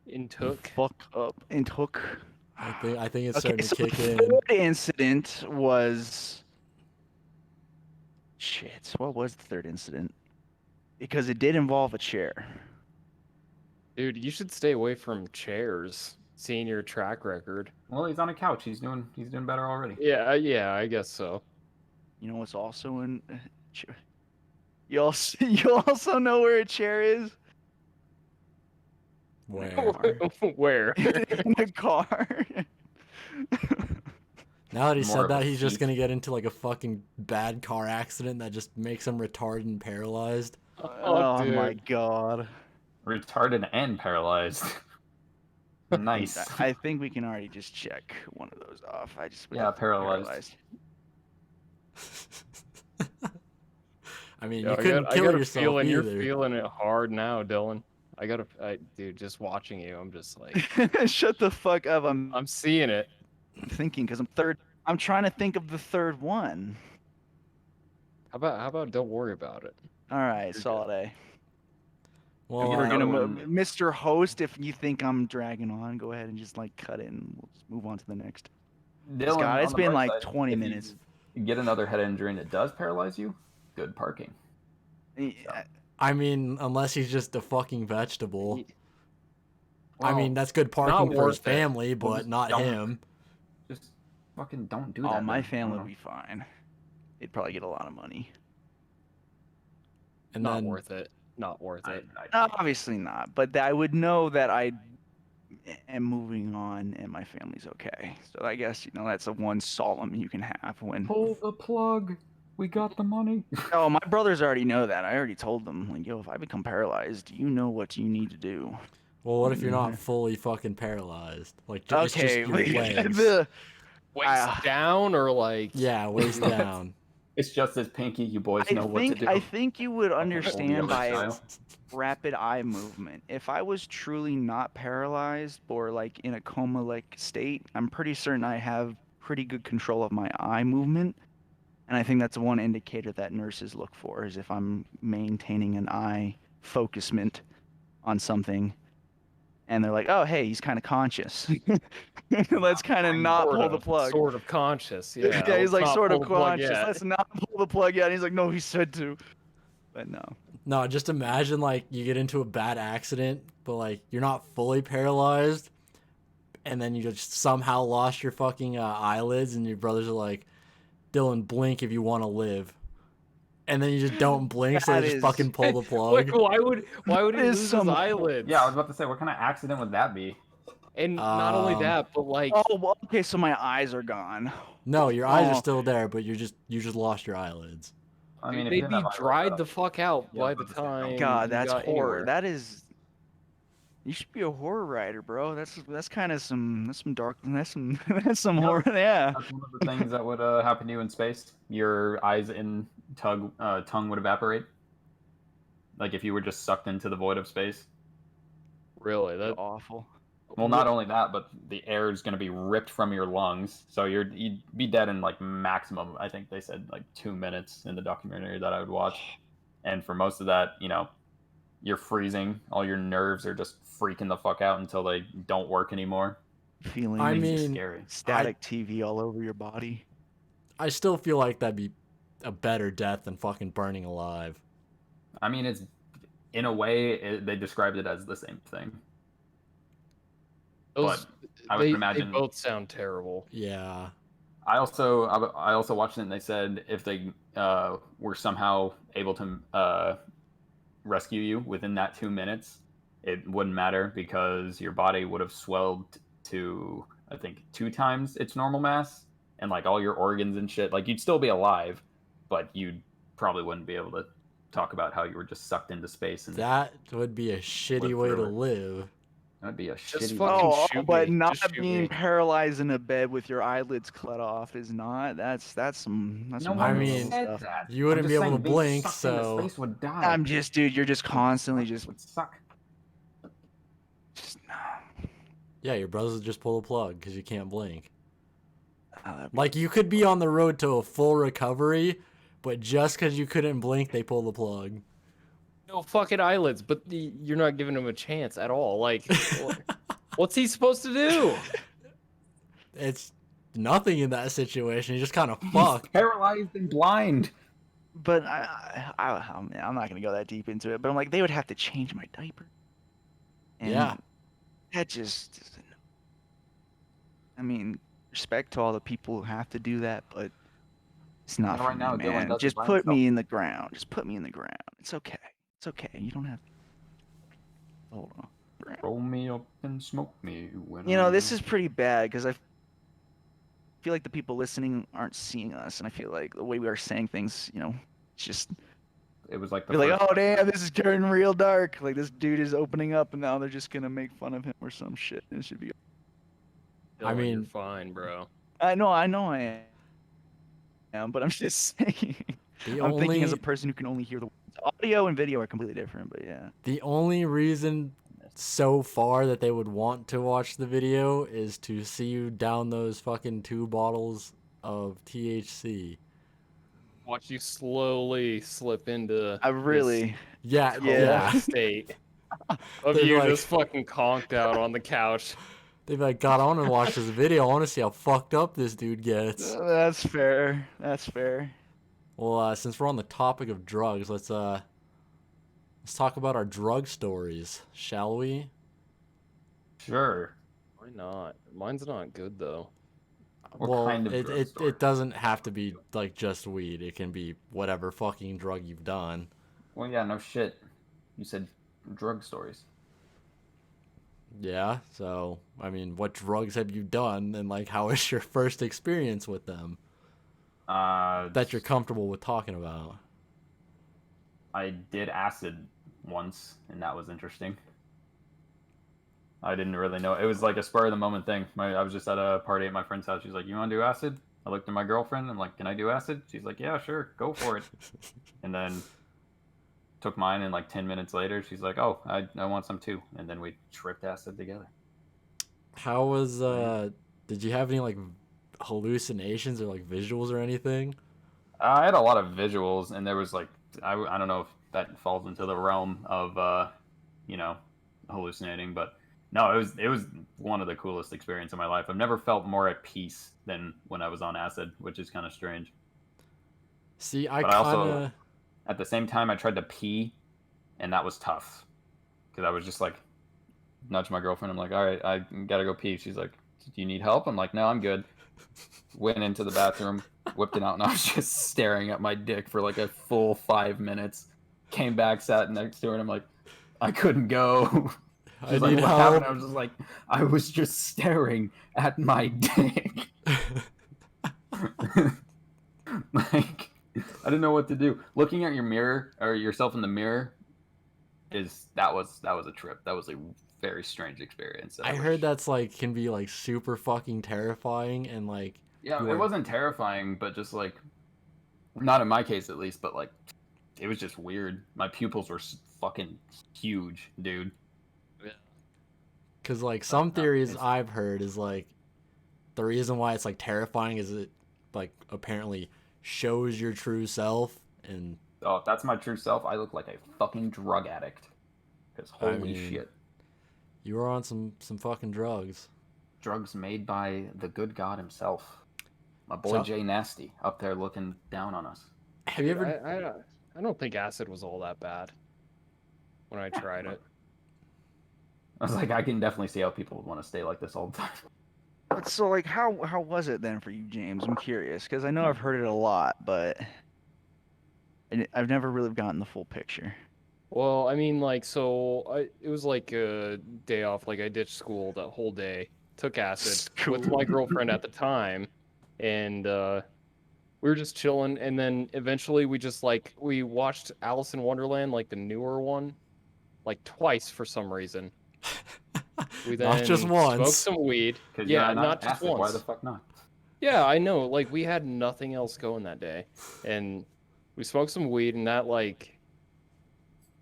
Intook. Fuck up. And took. I think it's Okay, starting so to kick the in. third incident was. Shit, what was the third incident? Because it did involve a chair. Dude, you should stay away from chairs, seeing your track record. Well, he's on a couch. He's doing better already. Yeah, I guess so. You know what's also in. You also know where a chair is? Where? Car. Where? In a car. Now that he More said of a that, he's just thief. gonna get into like a fucking bad car accident that just makes him retarded and paralyzed. Oh, my dude. god. Retarded and paralyzed. Nice. I think we can already just check one of those off. I just would Yeah, have to be paralyzed. I mean, Yo, you couldn't kill got a yourself feeling either. you're feeling it hard now, Dylan. Dude, just watching you, I'm just like, Shut the fuck up. I'm seeing it. I'm thinking because I'm trying to think of the third one. How about don't worry about it? All right, You're solid A. Well, Get We're another gonna, one. Mr. Host, if you think I'm dragging on, go ahead and just like cut it, and we'll just move on to the next. Dylan, God, on it's the been bright like side, 20 if minutes. you get another head injury and it does paralyze you, good parking. Yeah, I mean, unless he's just a fucking vegetable. I Well, mean, that's good not parking for his worth it. family, Well, but just not don't- him. Just fucking don't do Oh, that. my then. I family don't would be fine. They'd probably get a lot of money. And Not then worth it. Not worth know. it. No, obviously not. But I would know that I am moving on and my family's okay. So I guess that's the one solemn you can have when. Pull the plug. We got the money. Oh, my brothers already know that. I already told them, like, yo, if I become paralyzed, you know what you need to do. well, what if you're not fully fucking paralyzed? Like, it's just Okay, your legs. Waist down or like Yeah, waist down. It's just as pinky. You boys know what to do. I think you would Hold the understand other by style. rapid eye movement. If I was truly not paralyzed or like in a coma-like state, I'm pretty certain I have pretty good control of my eye movement. And I think that's one indicator that nurses look for is if I'm maintaining an eye focusment on something. And they're like, oh, hey, he's kind of conscious. Let's kind of not pull the plug. Sort of conscious, yeah. Yeah, he's Let's like not sort pull of the plug conscious. yet. Let's not pull the plug yet. And he's like, no, he said to. But no. No, just imagine like you get into a bad accident, but like you're not fully paralyzed, and then you just somehow lost your fucking eyelids, and your brothers are like, "Dylan, blink if you want to live," and then you just don't blink, so That they just is- fucking pull the plug. Wait, why would he That is lose some- his eyelids? Yeah, I was about to say, what kind of accident would that be? And not only Um, that, but like Oh, well, okay, so my eyes are gone. No, your eyes are Oh. still there, but you just lost your eyelids. I mean, if you they'd didn't be have eyelids, dried I'd- the fuck out Yeah, I by was the about to say, time. don't- God, you that's got horror. anywhere. That is. You should be a horror writer, bro. That's kind of some dark. That's some that's some Yep. horror. Yeah. That's one of the things that would happen to you in space. Your eyes and tongue would evaporate. Like if you were just sucked into the void of space. Really, that Awful. Well, not only that, but the air is going to be ripped from your lungs, so you'd be dead in like maximum. I think they said like 2 minutes in the documentary that I would watch, and for most of that, you're freezing. All your nerves are just freaking the fuck out until they don't work anymore. Feeling I Makes you mean, scary. static TV all over your body. I still feel like that'd be a better death than fucking burning alive. I mean, it's in a way they described it as the same thing. those I would they imagine- both sound terrible. Yeah. I also watched it, and they said if they were somehow able to rescue you within that 2 minutes, it wouldn't matter because your body would have swelled to, I think, 2 times its normal mass, and like all your organs and shit, like you'd still be alive, but you probably wouldn't be able to talk about how you were just sucked into space, and That would be a shitty Live way to through it. live. that'd be a Just shitty. fucking Oh, shoot but me. not Just shoot being me. paralyzed in a bed with your eyelids cut off is not. That's some. That's No some one I high mean, level said stuff. that. you wouldn't I'm be just able to saying being blink, sucked into so- space would die. I'm just, dude. You're just constantly just. would suck. Yeah, your brothers would just pull the plug because you can't blink. Oh, Like, you could be on the road to a full recovery, but just because you couldn't blink, they pull the plug. No fucking eyelids, but you're not giving him a chance at all. Like, what's he supposed to do? It's nothing in that situation. You're just kind of fucked. Paralyzed and blind. But I'm not gonna go that deep into it. But I'm like, they would have to change my diaper. And Yeah. That just. I mean, respect to all the people who have to do that, but it's not Yeah, for right now, me, Dylan man. does it Just by put me himself. in the ground. Just put me in the ground. It's okay. It's okay. You don't have. Hold on. Roll me up and smoke me. When You know, I'm this done. is pretty bad because feel like the people listening aren't seeing us, and I feel like the way we are saying things, it's just It was like the you're like, first oh damn, this is turning real dark. Like this dude is opening up, and now they're just gonna make fun of him or some shit. It should be. I Dylan, you're mean, fine, bro. I know, I am, but I'm just saying. the I'm thinking as a only person who can only hear the words. Audio and video are completely different, but yeah. the only reason so far that they would want to watch the video is to see you down those fucking 2 bottles of THC. Watch you slowly slip into I this really, Yeah, Yeah. coma state of They're you like- just fucking conked out on the couch. they'd be like, God, I want to watch this video. I want to see how fucked up this dude gets. that's fair. That's fair. Well, since we're on the topic of drugs, let's talk about our drug stories, shall we? Sure. Why not? Mine's not good though. What well, kind of drug story? it doesn't have to be like just weed. It can be whatever fucking drug you've done. Well, yeah, no shit. You said drug stories. Yeah. So, I mean, what drugs have you done, and like, how is your first experience with them that you're comfortable with talking about? I did acid once, and that was interesting. I didn't really know. It was like a spur of the moment thing. I was just at a party at my friend's house. She's like, "You want to do acid?" I looked at my girlfriend. I'm like, "Can I do acid?" She's like, "Yeah, sure, go for it." And then took mine, and like 10 minutes later, she's like, "Oh, I want some too." And then we tripped acid together. How was did you have any like hallucinations or like visuals or anything? I had a lot of visuals, and there was like I don't know if that falls into the realm of hallucinating, but no, it was one of the coolest experiences of my life. I've never felt more at peace than when I was on acid, which is kind of strange. See, I But I kind also- of At the same time, I tried to pee, and that was tough because I was just like nudge my girlfriend. I'm like, "All right, I gotta go pee." She's like, "Do you need help?" I'm like, "No, I'm good." Went into the bathroom, whipped it out, and I was just staring at my dick for like a full 5 minutes. Came back, sat next to her, and I'm like, "I couldn't go." I She's like, need "What help. happened?" I was just like, "I was just staring at my dick." Like, I didn't know what to do. Looking at your mirror or yourself in the mirror that was a trip. That was a very strange experience. I heard that's like can be like super fucking terrifying and like Yeah, you it were- wasn't terrifying, but just like not in my case at least, but like it was just weird. My pupils were fucking huge, dude. Cause like some no, theories it's- I've heard is like the reason why it's like terrifying is it like apparently shows your true self and Oh, if that's my true self, I look like a fucking drug addict. Because holy mean- shit. you were on some fucking drugs. Drugs made by the good God himself. My boy So- Jay Nasty up there looking down on us. Have you ever I don't think acid was all that bad when I tried it. I was like, I can definitely see how people would want to stay like this all the time. But so, like, how was it then for you, James? I'm curious because I know I've heard it a lot, but I've never really gotten the full picture. Well, I mean, like, so it was like a day off. Like, I ditched school that whole day, took acid with School. my girlfriend at the time, and we were just chilling. And then eventually, we watched Alice in Wonderland, like the newer one, like twice for some reason. We then Not just smoked once. some weed. Because Yeah, you're not just acid. once. Why the fuck not? Yeah, I know. Like we had nothing else going that day, and we smoked some weed, and that like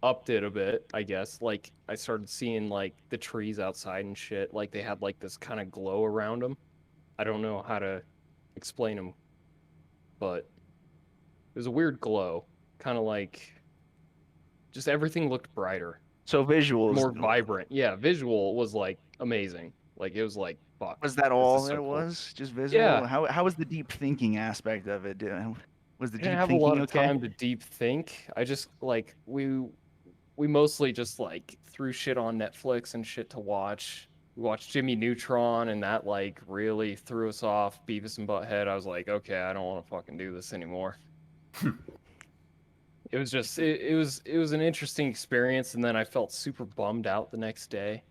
upped it a bit, I guess. Like I started seeing like the trees outside and shit. Like they had like this kind of glow around them. I don't know how to explain them, but it was a weird glow, kind of like just everything looked brighter, So visuals. more vibrant. Yeah, visual was like amazing. Like it was like fuck. Was that this all is so that it cool. was? Just visual? Yeah. How was the deep thinking aspect of it? Was the I deep didn't have a thinking lot of okay? time to deep think. I just like we mostly just like threw shit on Netflix and shit to watch. We watched Jimmy Neutron and that like really threw us off. Beavis and Butthead. I was like, okay, I don't want to fucking do this anymore. It was just it was an interesting experience, and then I felt super bummed out the next day.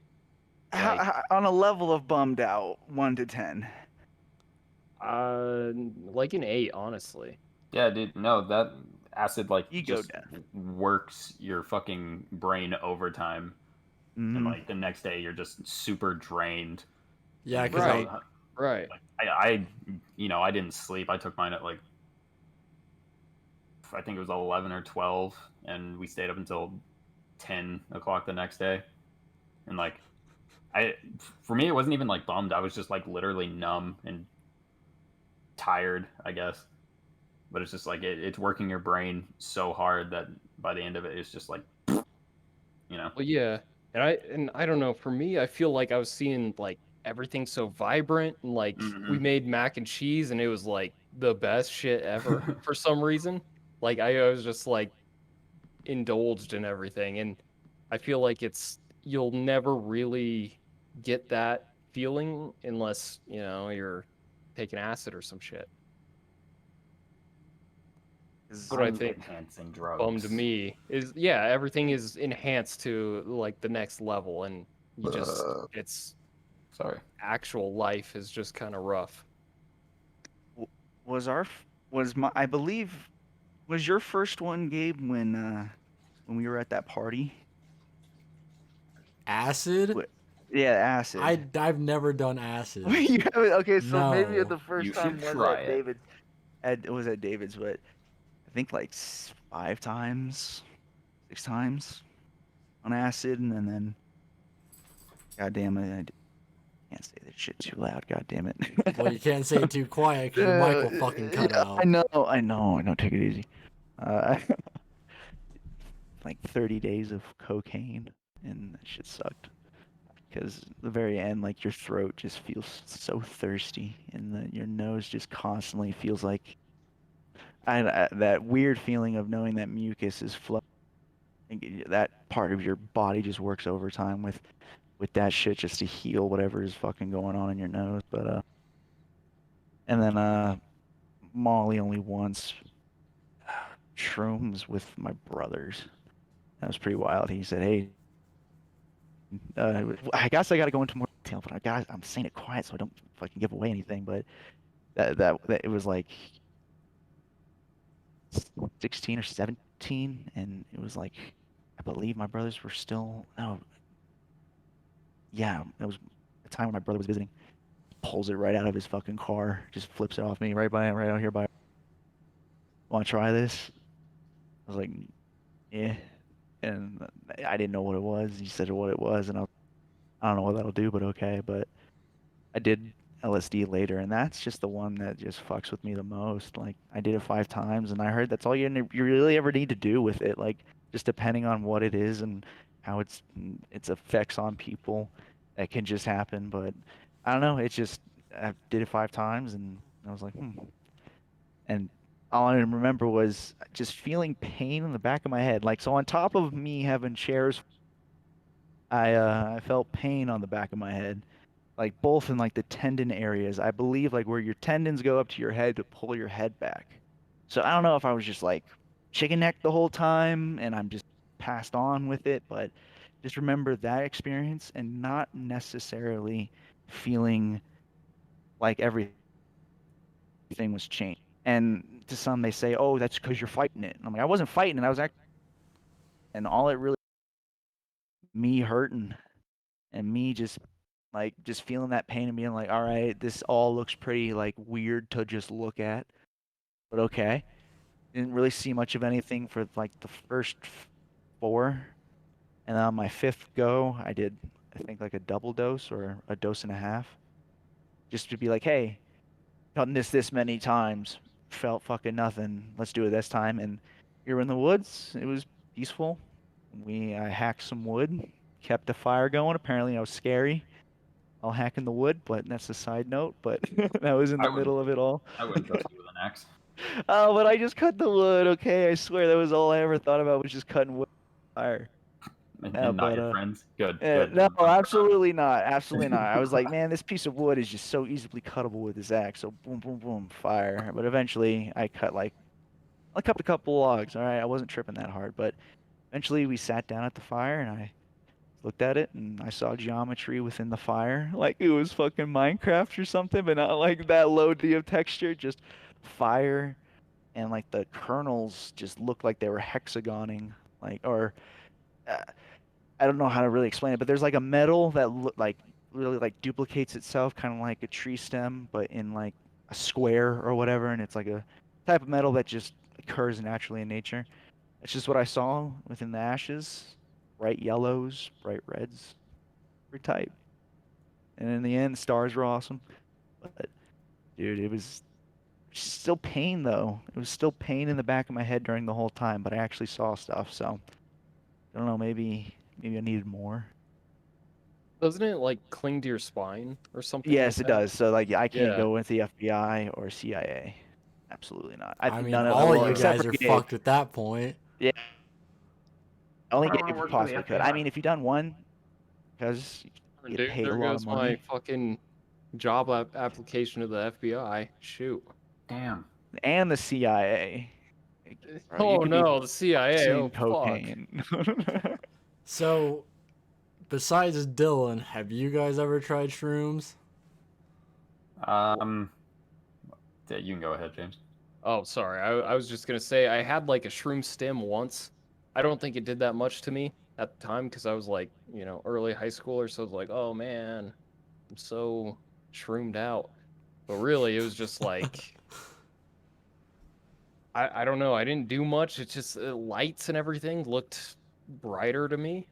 Like- On a level of bummed out, 1 to 10. Like an 8, honestly. Yeah, dude. No, that acid like Ego just death. works your fucking brain overtime, and Mm-hmm. like the next day you're just super drained. Yeah, because Right. Right. I didn't sleep. I took mine at like I think it was 11 or 12, and we stayed up until 10 o'clock the next day. And like I, for me, it wasn't even like bummed. I was just like literally numb and tired, I guess. But it's just like it's working your brain so hard that by the end of it, it's just like you know. Well, yeah, and I don't know. For me, I feel like I was seeing like everything so vibrant, and like we Mm-hmm. made mac and cheese, and it was like the best shit ever for some reason. Like I was just like indulged in everything, and I feel like you'll never really get that feeling unless you're taking acid or some shit. That's what I I'm think enhancing bummed drugs. me is, yeah, everything is enhanced to like the next level, and it's Sorry. actual life is just kind of rough. Was our was my I believe was your first one, Gabe, when we were at that party? acid. What? Yeah, acid. I've never done acid. You haven't- okay, so maybe No. the You first should time was try at it. David's. It was at David's, but I think like 5 times, 6 times on acid, and then goddamn it, I can't say that shit too loud. God damn it. Well, you can't say it too quiet because your mic will fucking cut Yeah, out. I know. Take it easy. Uh, like 30 days of cocaine, and that shit sucked. Because the very end, like your throat just feels so thirsty, and your nose just constantly feels like that weird feeling of knowing that mucus is flowing. That part of your body just works overtime with that shit just to heal whatever is fucking going on in your nose. But and then Molly only once. Shrooms with my brothers. That was pretty wild. He said, "Hey, I guess I got to go into more detail, but I'm saying it quiet so I don't fucking give away anything." But that it was like 16 or 17, and it was like I believe my brothers were still no, yeah, it was the time when my brother was visiting. Pulls it right out of his fucking car, just flips it off me right out here by. Want to try this? I was like, yeah, and I didn't know what it was. He said what it was, and I don't know what that'll do, but okay. But I did LSD later, and that's just the one that just fucks with me the most. Like I did it 5 times, and I heard that's all you really ever need to do with it. Like just depending on what it is and how its effects on people, that can just happen. But I don't know. It's just I did it 5 times, and I was like, hmm. And all I remember was just feeling pain in the back of my head. Like so, on top of me having chairs, I felt pain on the back of my head, like both in like the tendon areas. I believe like where your tendons go up to your head to pull your head back. So I don't know if I was just like chicken neck the whole time and I'm just passed on with it, but just remember that experience and not necessarily feeling like everything was changed. And to some they say, "Oh, that's because you're fighting it." And I'm like, I wasn't fighting it. I was actually, and all it really me hurting and me just feeling that pain and being like, all right, this all looks pretty like weird to just look at, but okay. Didn't really see much of anything for like the first four, and then on my fifth go, I did I think like a double dose or a dose and a half, just to be like, hey, done this many times, felt fucking nothing. Let's do it this time. And we were in the woods. It was peaceful. I hacked some wood, kept the fire going. Apparently, I was scary. I'll hack in the wood, but that's a side note. But that was in I the wouldn't. middle of it all. I wouldn't trust you with an axe. Oh, but I just cut the wood. Okay, I swear that was all I ever thought about was just cutting wood with fire. Yeah, And not but your friends. Good. Good. no, I'm proud of absolutely not. Absolutely not. I was like, man, this piece of wood is just so easily cuttable with this axe. So boom, boom, boom, fire. But eventually, I cut a couple logs. All right, I wasn't tripping that hard, but eventually we sat down at the fire and I looked at it and I saw geometry within the fire, like it was fucking Minecraft or something, but not like that low D of texture, just fire, and like the kernels just looked like they were hexagoning, like or uh, I don't know how to really explain it, but there's like a metal that like really like duplicates itself, kind of like a tree stem, but in like a square or whatever, and it's like a type of metal that just occurs naturally in nature. It's just what I saw within the ashes, bright yellows, bright reds, every type. And in the end, stars were awesome. But dude, it was still pain though. It was still pain in the back of my head during the whole time, but I actually saw stuff. So I don't know, maybe I needed more. Doesn't it like cling to your spine or something like Yes, it that? does. So like I can't Yeah. go with the FBI or CIA. Absolutely not. I mean, None of all of well, you except guys for are Gabe. fucked at that point. Yeah, only I don't want Gabe to work for the possibly could. I FBI. mean, if you've done one, because you get Dude, paid a there lot of goes my money, fucking job application to the FBI. Shoot. Damn. and the CIA. Like, bro, you Oh could be no, the CIA. busting Oh fuck. cocaine. So, besides Dylan, have you guys ever tried shrooms? Um, yeah, you can go ahead, James. Oh, sorry. I was just gonna say I had like a shroom stim once. I don't think it did that much to me at the time because I was like, early high schooler, so I was like, oh man, I'm so shroomed out. But really, it was just like I don't know. I didn't do much. It's just lights and everything looked brighter to me,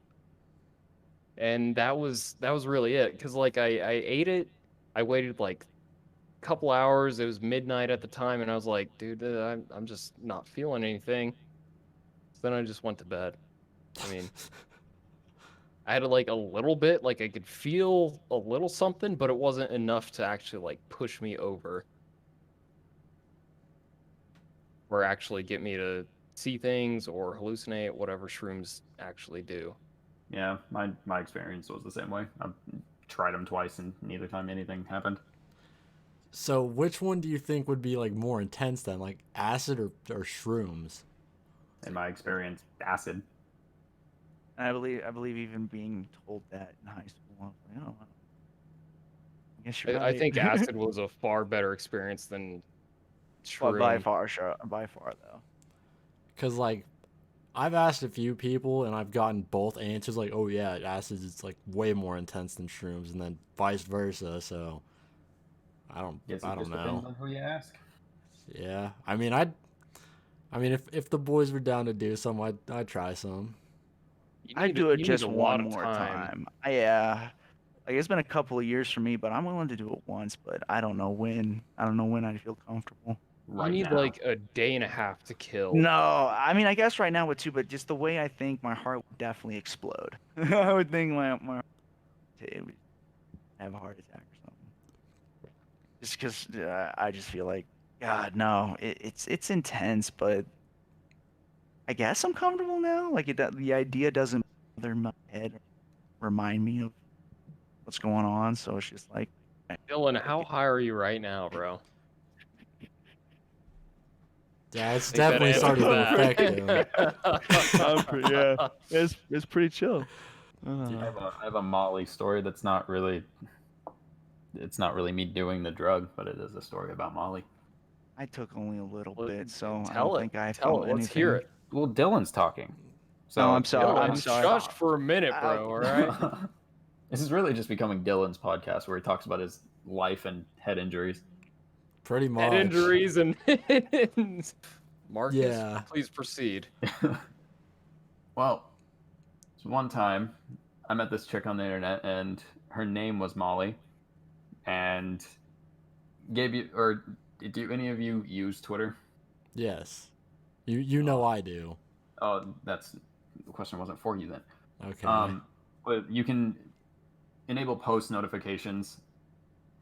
and that was really it. Because like I ate it, I waited like a couple hours. It was midnight at the time, and I was like, dude, I'm just not feeling anything. So then I just went to bed. I mean, I had like a little bit, like I could feel a little something, but it wasn't enough to actually like push me over or actually get me to see things or hallucinate, whatever shrooms actually do. Yeah, my experience was the same way. I've tried them twice, and neither time anything happened. So, which one do you think would be like more intense then, like acid or shrooms? In my experience, acid. I believe even being told that in high school, I was like, oh, well, I guess you're I right. think acid was a far better experience than Well, by shroom. far, sure, by far though. Because like I've asked a few people and I've gotten both answers. Like, oh yeah, acid is like way more intense than shrooms, and then vice versa. So Guess I it don't just depends know. on who you ask. Yeah, I mean, if the boys were down to do some, I'd try some. I'd do it You need just a one lot of more time. time. Like it's been a couple of years for me, but I'm willing to do it once. But I don't know when. I don't know when I feel comfortable. You Right need now. like a day and a half to kill. No, I mean I guess right now would too, but just the way I think, my heart would definitely explode. I would think my it would have a heart attack or something. Just because I just feel like God, no, it's intense, but I guess I'm comfortable now. Like the idea doesn't bother my head, or remind me of what's going on. So it's just like, Dylan, how high are you right now, bro? Yeah, it's Think that definitely starting to affect him. answers it's pretty chill. I have a Molly story that's not really. It's not really me doing the drug, but it is a story about Molly. I took only a little Well, bit, so I tell don't it. think I Tell felt it. Let's hear anything. it. Well, Dylan's talking, Oh, so I'm sorry. Dylan, I'm sorry. shushed for a minute, bro. All right. This is really just becoming Dylan's podcast where he talks about his life and head injuries. Pretty Head much. injuries and Marcus, Yeah. please proceed. Well, so one time I met this chick on the internet, and her name was Molly. And do any of you use Twitter? Yes. You know I do. Oh, the question wasn't for you then. Okay. But you can enable post notifications,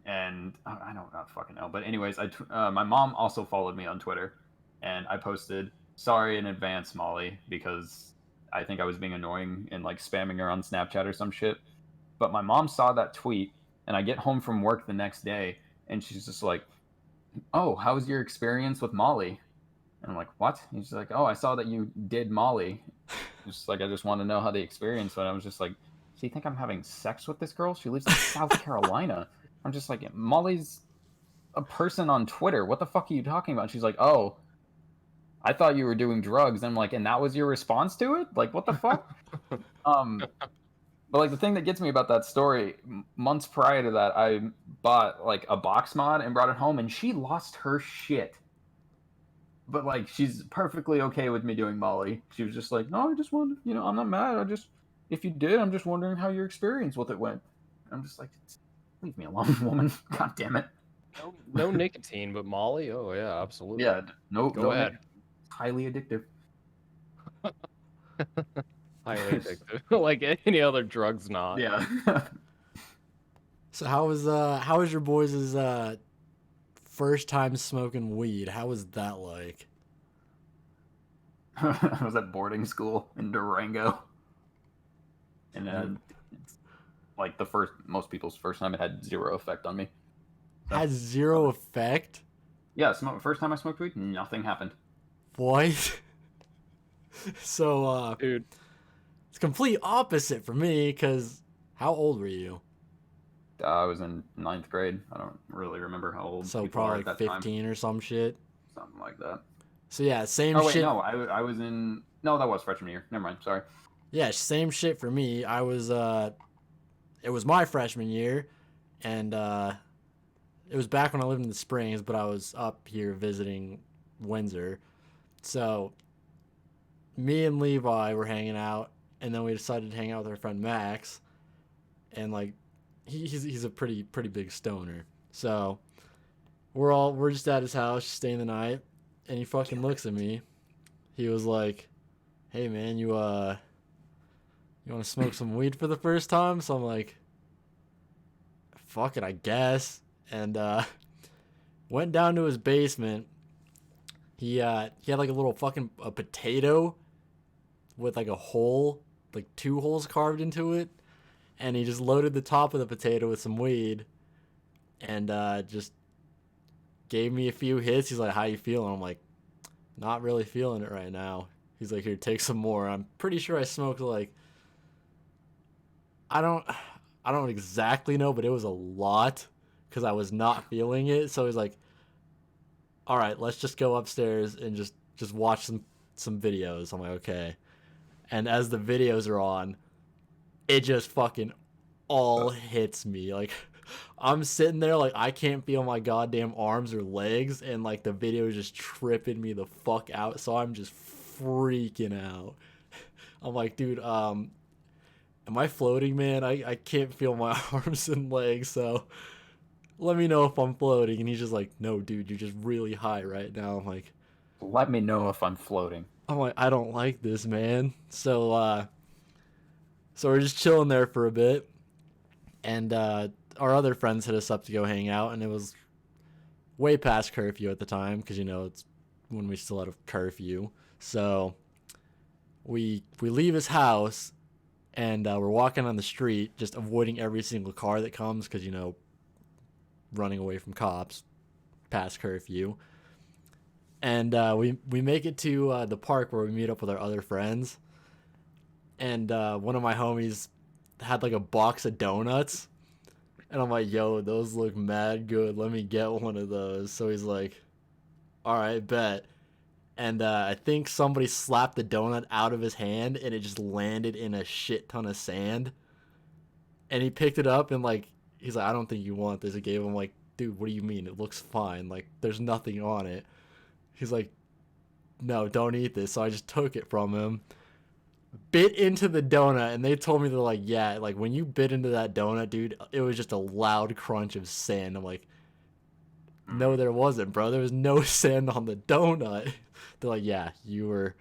and I don't fucking know. But anyways, my mom also followed me on Twitter, and I posted sorry in advance, Molly, because I think I was being annoying and like spamming her on Snapchat or some shit. But my mom saw that tweet, and I get home from work the next day, and she's just like, "Oh, how was your experience with Molly?" And I'm like, "What?" And she's like, "Oh, I saw that you did Molly." Just like I just want to know how the experience went. I was just like, so you think I'm having sex with this girl? She lives in South Carolina. I'm just like, Molly's a person on Twitter. What the fuck are you talking about? She's like, oh, I thought you were doing drugs. And I'm like, and that was your response to it? Like, what the fuck? But like the thing that gets me about that story, months prior to that, I bought like a box mod and brought it home, and she lost her shit. But like, she's perfectly okay with me doing Molly. She was just like, no, I just wanted, I'm not mad. If you did, I'm just wondering how your experience with it went. I'm just like, leave me alone, woman. God damn it. No nicotine, but Molly. Oh yeah, absolutely. Yeah, no, Go ahead. nicotine. Highly addictive. Highly addictive, like any other drug's not. Yeah. So how was your boys' first time smoking weed? How was that like? I was at boarding school in Durango, and then like most people's first time, it had zero effect on me. Had zero effect? Yeah, first time I smoked weed, nothing happened. What? So Dude, it's complete opposite for me, because how old were you? I was in 9th grade. I don't really remember how old. So people are probably at like that time. 15 or some shit. Something like that. So yeah, same Oh wait, shit. no, I was in. No, that was freshman year. Never mind. Sorry. Yeah, same shit for me. I was it was my freshman year, and it was back when I lived in the Springs, but I was up here visiting Windsor. So me and Levi were hanging out, and then we decided to hang out with our friend Max, and like he's a pretty big stoner. So we're just at his house, just staying the night, and he fucking looks at me. He was like, "Hey man, you want to smoke some weed for the first time?" So I'm like, "Fuck it, I guess." And went down to his basement. He had like a little fucking a potato with like a hole, like 2 holes carved into it, and he just loaded the top of the potato with some weed, and just gave me a few hits. He's like, "How you feeling?" I'm like, "Not really feeling it right now." He's like, "Here, take some more." I'm pretty sure I smoked like, I don't exactly know, but it was a lot because I was not feeling it. So he's like, "All right, let's just go upstairs and just watch some videos." I'm like, "Okay." And as the videos are on, it just fucking all hits me. Like, I'm sitting there like I can't feel my goddamn arms or legs, and like the video is just tripping me the fuck out. So I'm just freaking out. I'm like, "Dude, am I floating, man? I can't feel my arms and legs, so let me know if I'm floating." And he's just like, "No, dude, you're just really high right now." Let me know if I'm floating. I don't like this, man. So we're just chilling there for a bit, and our other friends hit us up to go hang out, and it was way past curfew at the time, because it's when we still had a curfew. So we leave his house, and we're walking on the street, just avoiding every single car that comes, because running away from cops past curfew. And we make it to the park where we meet up with our other friends, and one of my homies had like a box of donuts, and I'm like, "Yo, those look mad good, let me get one of those." So he's like, "All right, bet." And I think somebody slapped the donut out of his hand, and it just landed in a shit ton of sand. And he picked it up, and like he's like, "I don't think you want this." I gave him like, "Dude, what do you mean? It looks fine. Like, there's nothing on it." He's like, "No, don't eat this." So I just took it from him, bit into the donut, and they told me, they're like, "Yeah, like when you bit into that donut, dude, it was just a loud crunch of sand." I'm like, "No, there wasn't, bro. There was no sand on the donut." They're like, "Yeah, you're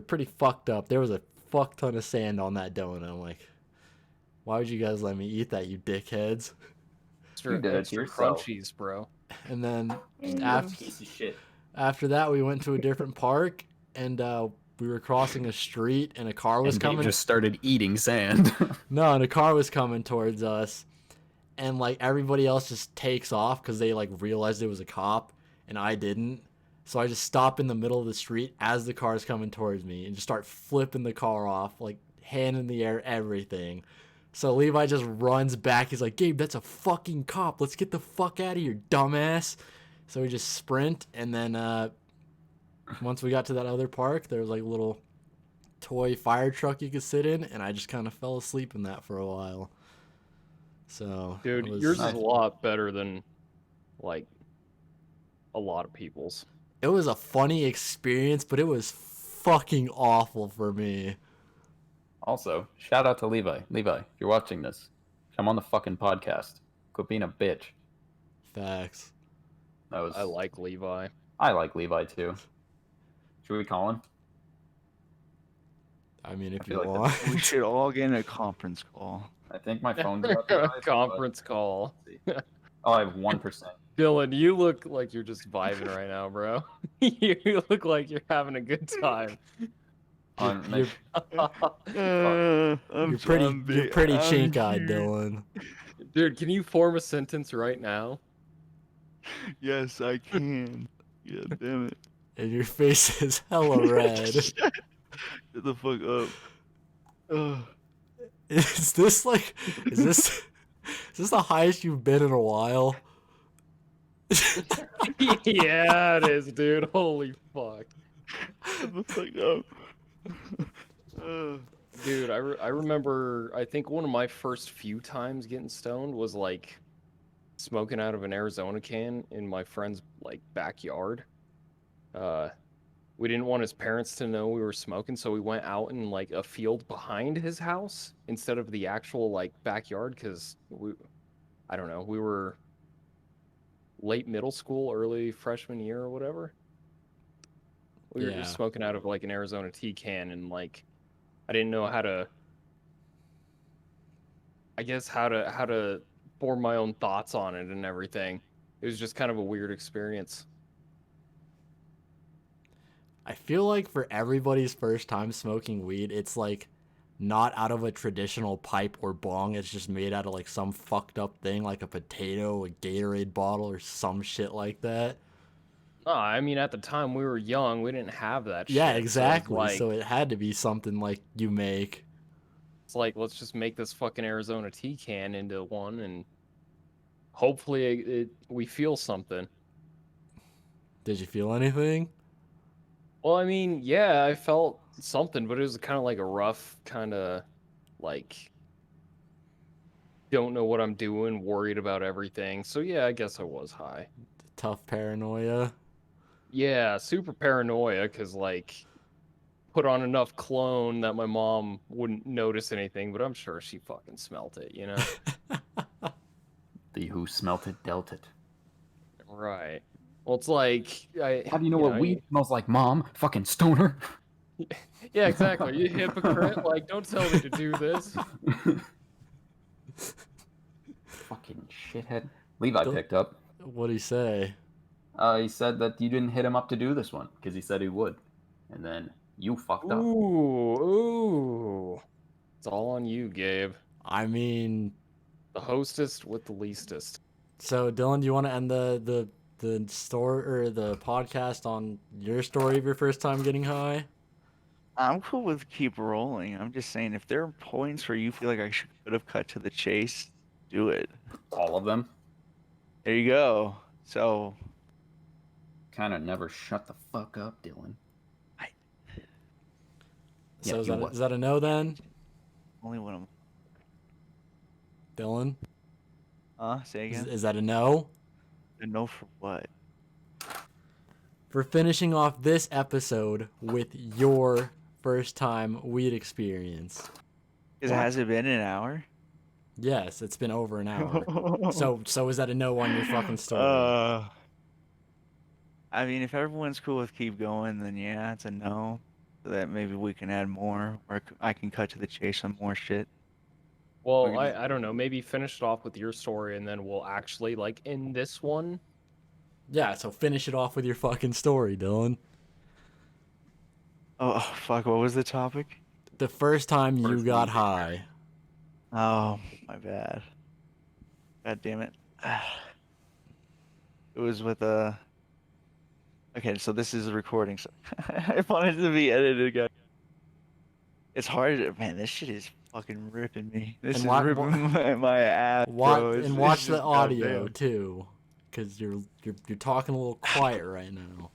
pretty fucked up. There was a fuck ton of sand on that donut." I'm like, "Why would you guys let me eat that, you dickheads?" You did it to yourself. crunchies, bro. And then You're a after piece of shit. that, we went to a different park, and we were crossing a street, and a car was And Dave coming. just started eating sand. No, and a car was coming towards us, and like everybody else just takes off because they like realized it was a cop, and I didn't. So I just stop in the middle of the street as the car is coming towards me, and just start flipping the car off, like hand in the air, everything. So Levi just runs back. He's like, Gabe, that's a fucking cop. Let's get the fuck out of here, dumbass. So we just sprint, and then once we got to that other park, there was like a little toy fire truck you could sit in, and I just kind of fell asleep in that for a while. So Dude, it was, yours is a lot better than like a lot of people's. it was a funny experience, but it was fucking awful for me. Also, shout out to Levi. Levi, if you're watching this, come on the fucking podcast. Quit being a bitch. Facts. That was. I like Levi. I like Levi too. Should we call him? I mean, if feel you like want. We should all get in a conference call. I think my phone's about to die, but Conference call. let's see. Oh, I have 1%. Dylan, you look like you're just vibing right now, bro. You look like you're having a good time. You're I'm pretty I'm chink-eyed, here. Dylan. Dude, can you form a sentence right now? Yes, I can. Yeah, damn it. And your face is hella red. Shut the fuck up. Ugh. Is this like, is this the highest you've been in a while? Yeah, it is, dude. Holy fuck. Shut the fuck up. Ugh. Dude, I remember, I think one of my first few times getting stoned was like smoking out of an Arizona can in my friend's like backyard. We didn't want his parents to know we were smoking, so we went out in like a field behind his house instead of the actual like backyard, because I don't know, we were late middle school, early freshman year or whatever. We were Yeah. just smoking out of like an Arizona tea can, and like I didn't know how to, I guess how to form my own thoughts on it and everything. It was just kind of a weird experience. I feel like for everybody's first time smoking weed, it's like not out of a traditional pipe or bong. It's just made out of like some fucked up thing, like a potato, a Gatorade bottle, or some shit like that. No, I mean at the time we were young, we didn't have that Yeah, shit. exactly. So So it had to be something like you make. it's like let's just make this fucking Arizona tea can into one, and hopefully we feel something. Did you feel anything? Well, I mean, yeah, I felt something, but it was kind of like a rough kind of like don't know what I'm doing, worried about everything. So yeah, I guess I was high. Tough paranoia. Yeah, super paranoia because like put on enough cologne that my mom wouldn't notice anything, but I'm sure she fucking smelt it, you know? The who smelt it dealt it. Right. Well, it's like How do you know what weed smells like, Mom? Fucking stoner. Yeah, exactly. You hypocrite. Like, don't tell me to do this. Fucking shithead. Levi picked up. What'd he say? He said that you didn't hit him up to do this one because he said he would, and then you fucked up. Ooh. It's all on you, Gabe. I mean, The hostess with the leastest. so Dylan, do you want to end the story or the podcast on your story of your first time getting high? I'm cool with keep rolling. I'm just saying, if there are points where you feel like I could have cut to the chase, do it. All of them. There you go. So, Kind of never shut the fuck up, Dylan. So Yeah, is you that, what? is that a no then, only one of them. Dylan? Say Is, again? is that a no? A no for what? For finishing off this episode with your first time weed experience. Because has it been an hour? Yes, it's been over an hour. So is that a no on your fucking story? I mean, if everyone's cool with keep going, then yeah, it's a no. So that maybe we can add more, or I can cut to the chase on more shit. Well, I don't know. Maybe finish it off with your story, and then we'll actually like end this one. Yeah, so finish it off with your fucking story, Dylan. Oh, fuck, what was the topic? The first time you First got weed high. Oh, my bad. God damn it. It was with a... Okay, so this is a recording, so I wanted to be edited, guys. It's hard, man, this shit is fucking ripping me. This And is why- ripping my ass, bro. It's watch the just audio goddamn. too, because you're talking a little quiet right now.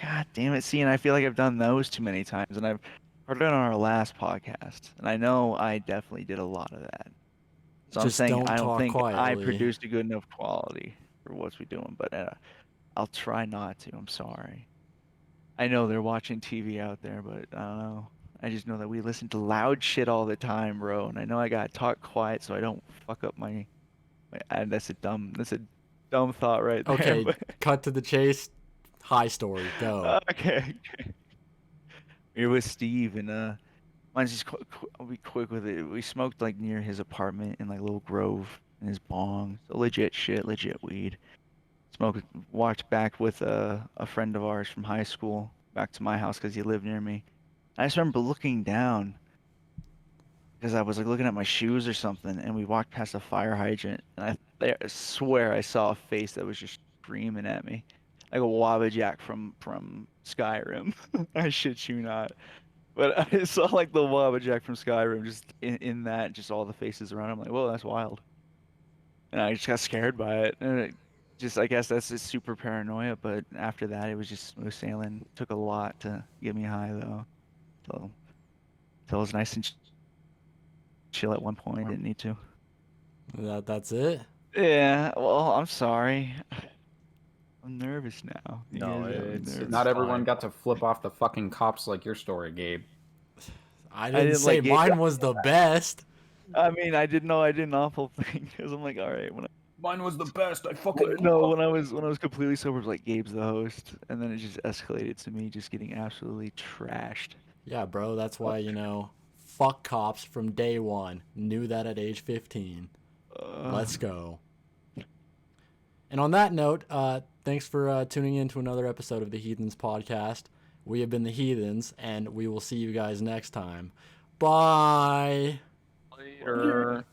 God damn it. See, and I feel like I've done those too many times, and I've heard it on our last podcast, and I know I definitely did a lot of that. So I'm Just saying don't I don't talk think I quietly. produced a good enough quality for what we're doing, but I'll try not to. I'm sorry. I know they're watching TV out there, but I don't know. I just know that we listen to loud shit all the time, bro, and I know I gotta talk quiet so I don't fuck up my. That's a dumb thought right there. Okay, But cut to the chase. High story, go. okay. You're with Steve, and mine's just I'll be quick with it. We smoked like near his apartment in like Little Grove in his bong. So legit shit, legit weed. Smoked, walked back with a friend of ours from high school back to my house because he lived near me. I just remember looking down because I was like looking at my shoes or something, and we walked past a fire hydrant, and I swear I saw a face that was just screaming at me, like a Wabbajack from Skyrim. I shit you not. But I saw like the Wabbajack from Skyrim just in that, just all the faces around. I'm like, whoa, that's wild. And I just got scared by it. And it just, I guess that's just super paranoia. But after that, it was just smooth sailing. Took a lot to get me high though. So it was nice and chill at one point. Didn't need to. That's it. Yeah. Well, I'm sorry. I'm nervous now. You No, guys got me it's nervous. Not everyone fine. got to flip off the fucking cops like your story, Gabe. I I didn't didn't say like it. mine was the best. I mean, I didn't know I did an awful thing because I'm like, all right, Mine was the best. I fucking no, when I was completely sober, it was like Gabe's the host, and then it just escalated to me just getting absolutely trashed. Yeah, bro, that's why, fuck cops from day one. Knew that at age 15. Let's go. And on that note, thanks for tuning in to another episode of the Heathens podcast. We have been the Heathens, and we will see you guys next time. Bye. Later.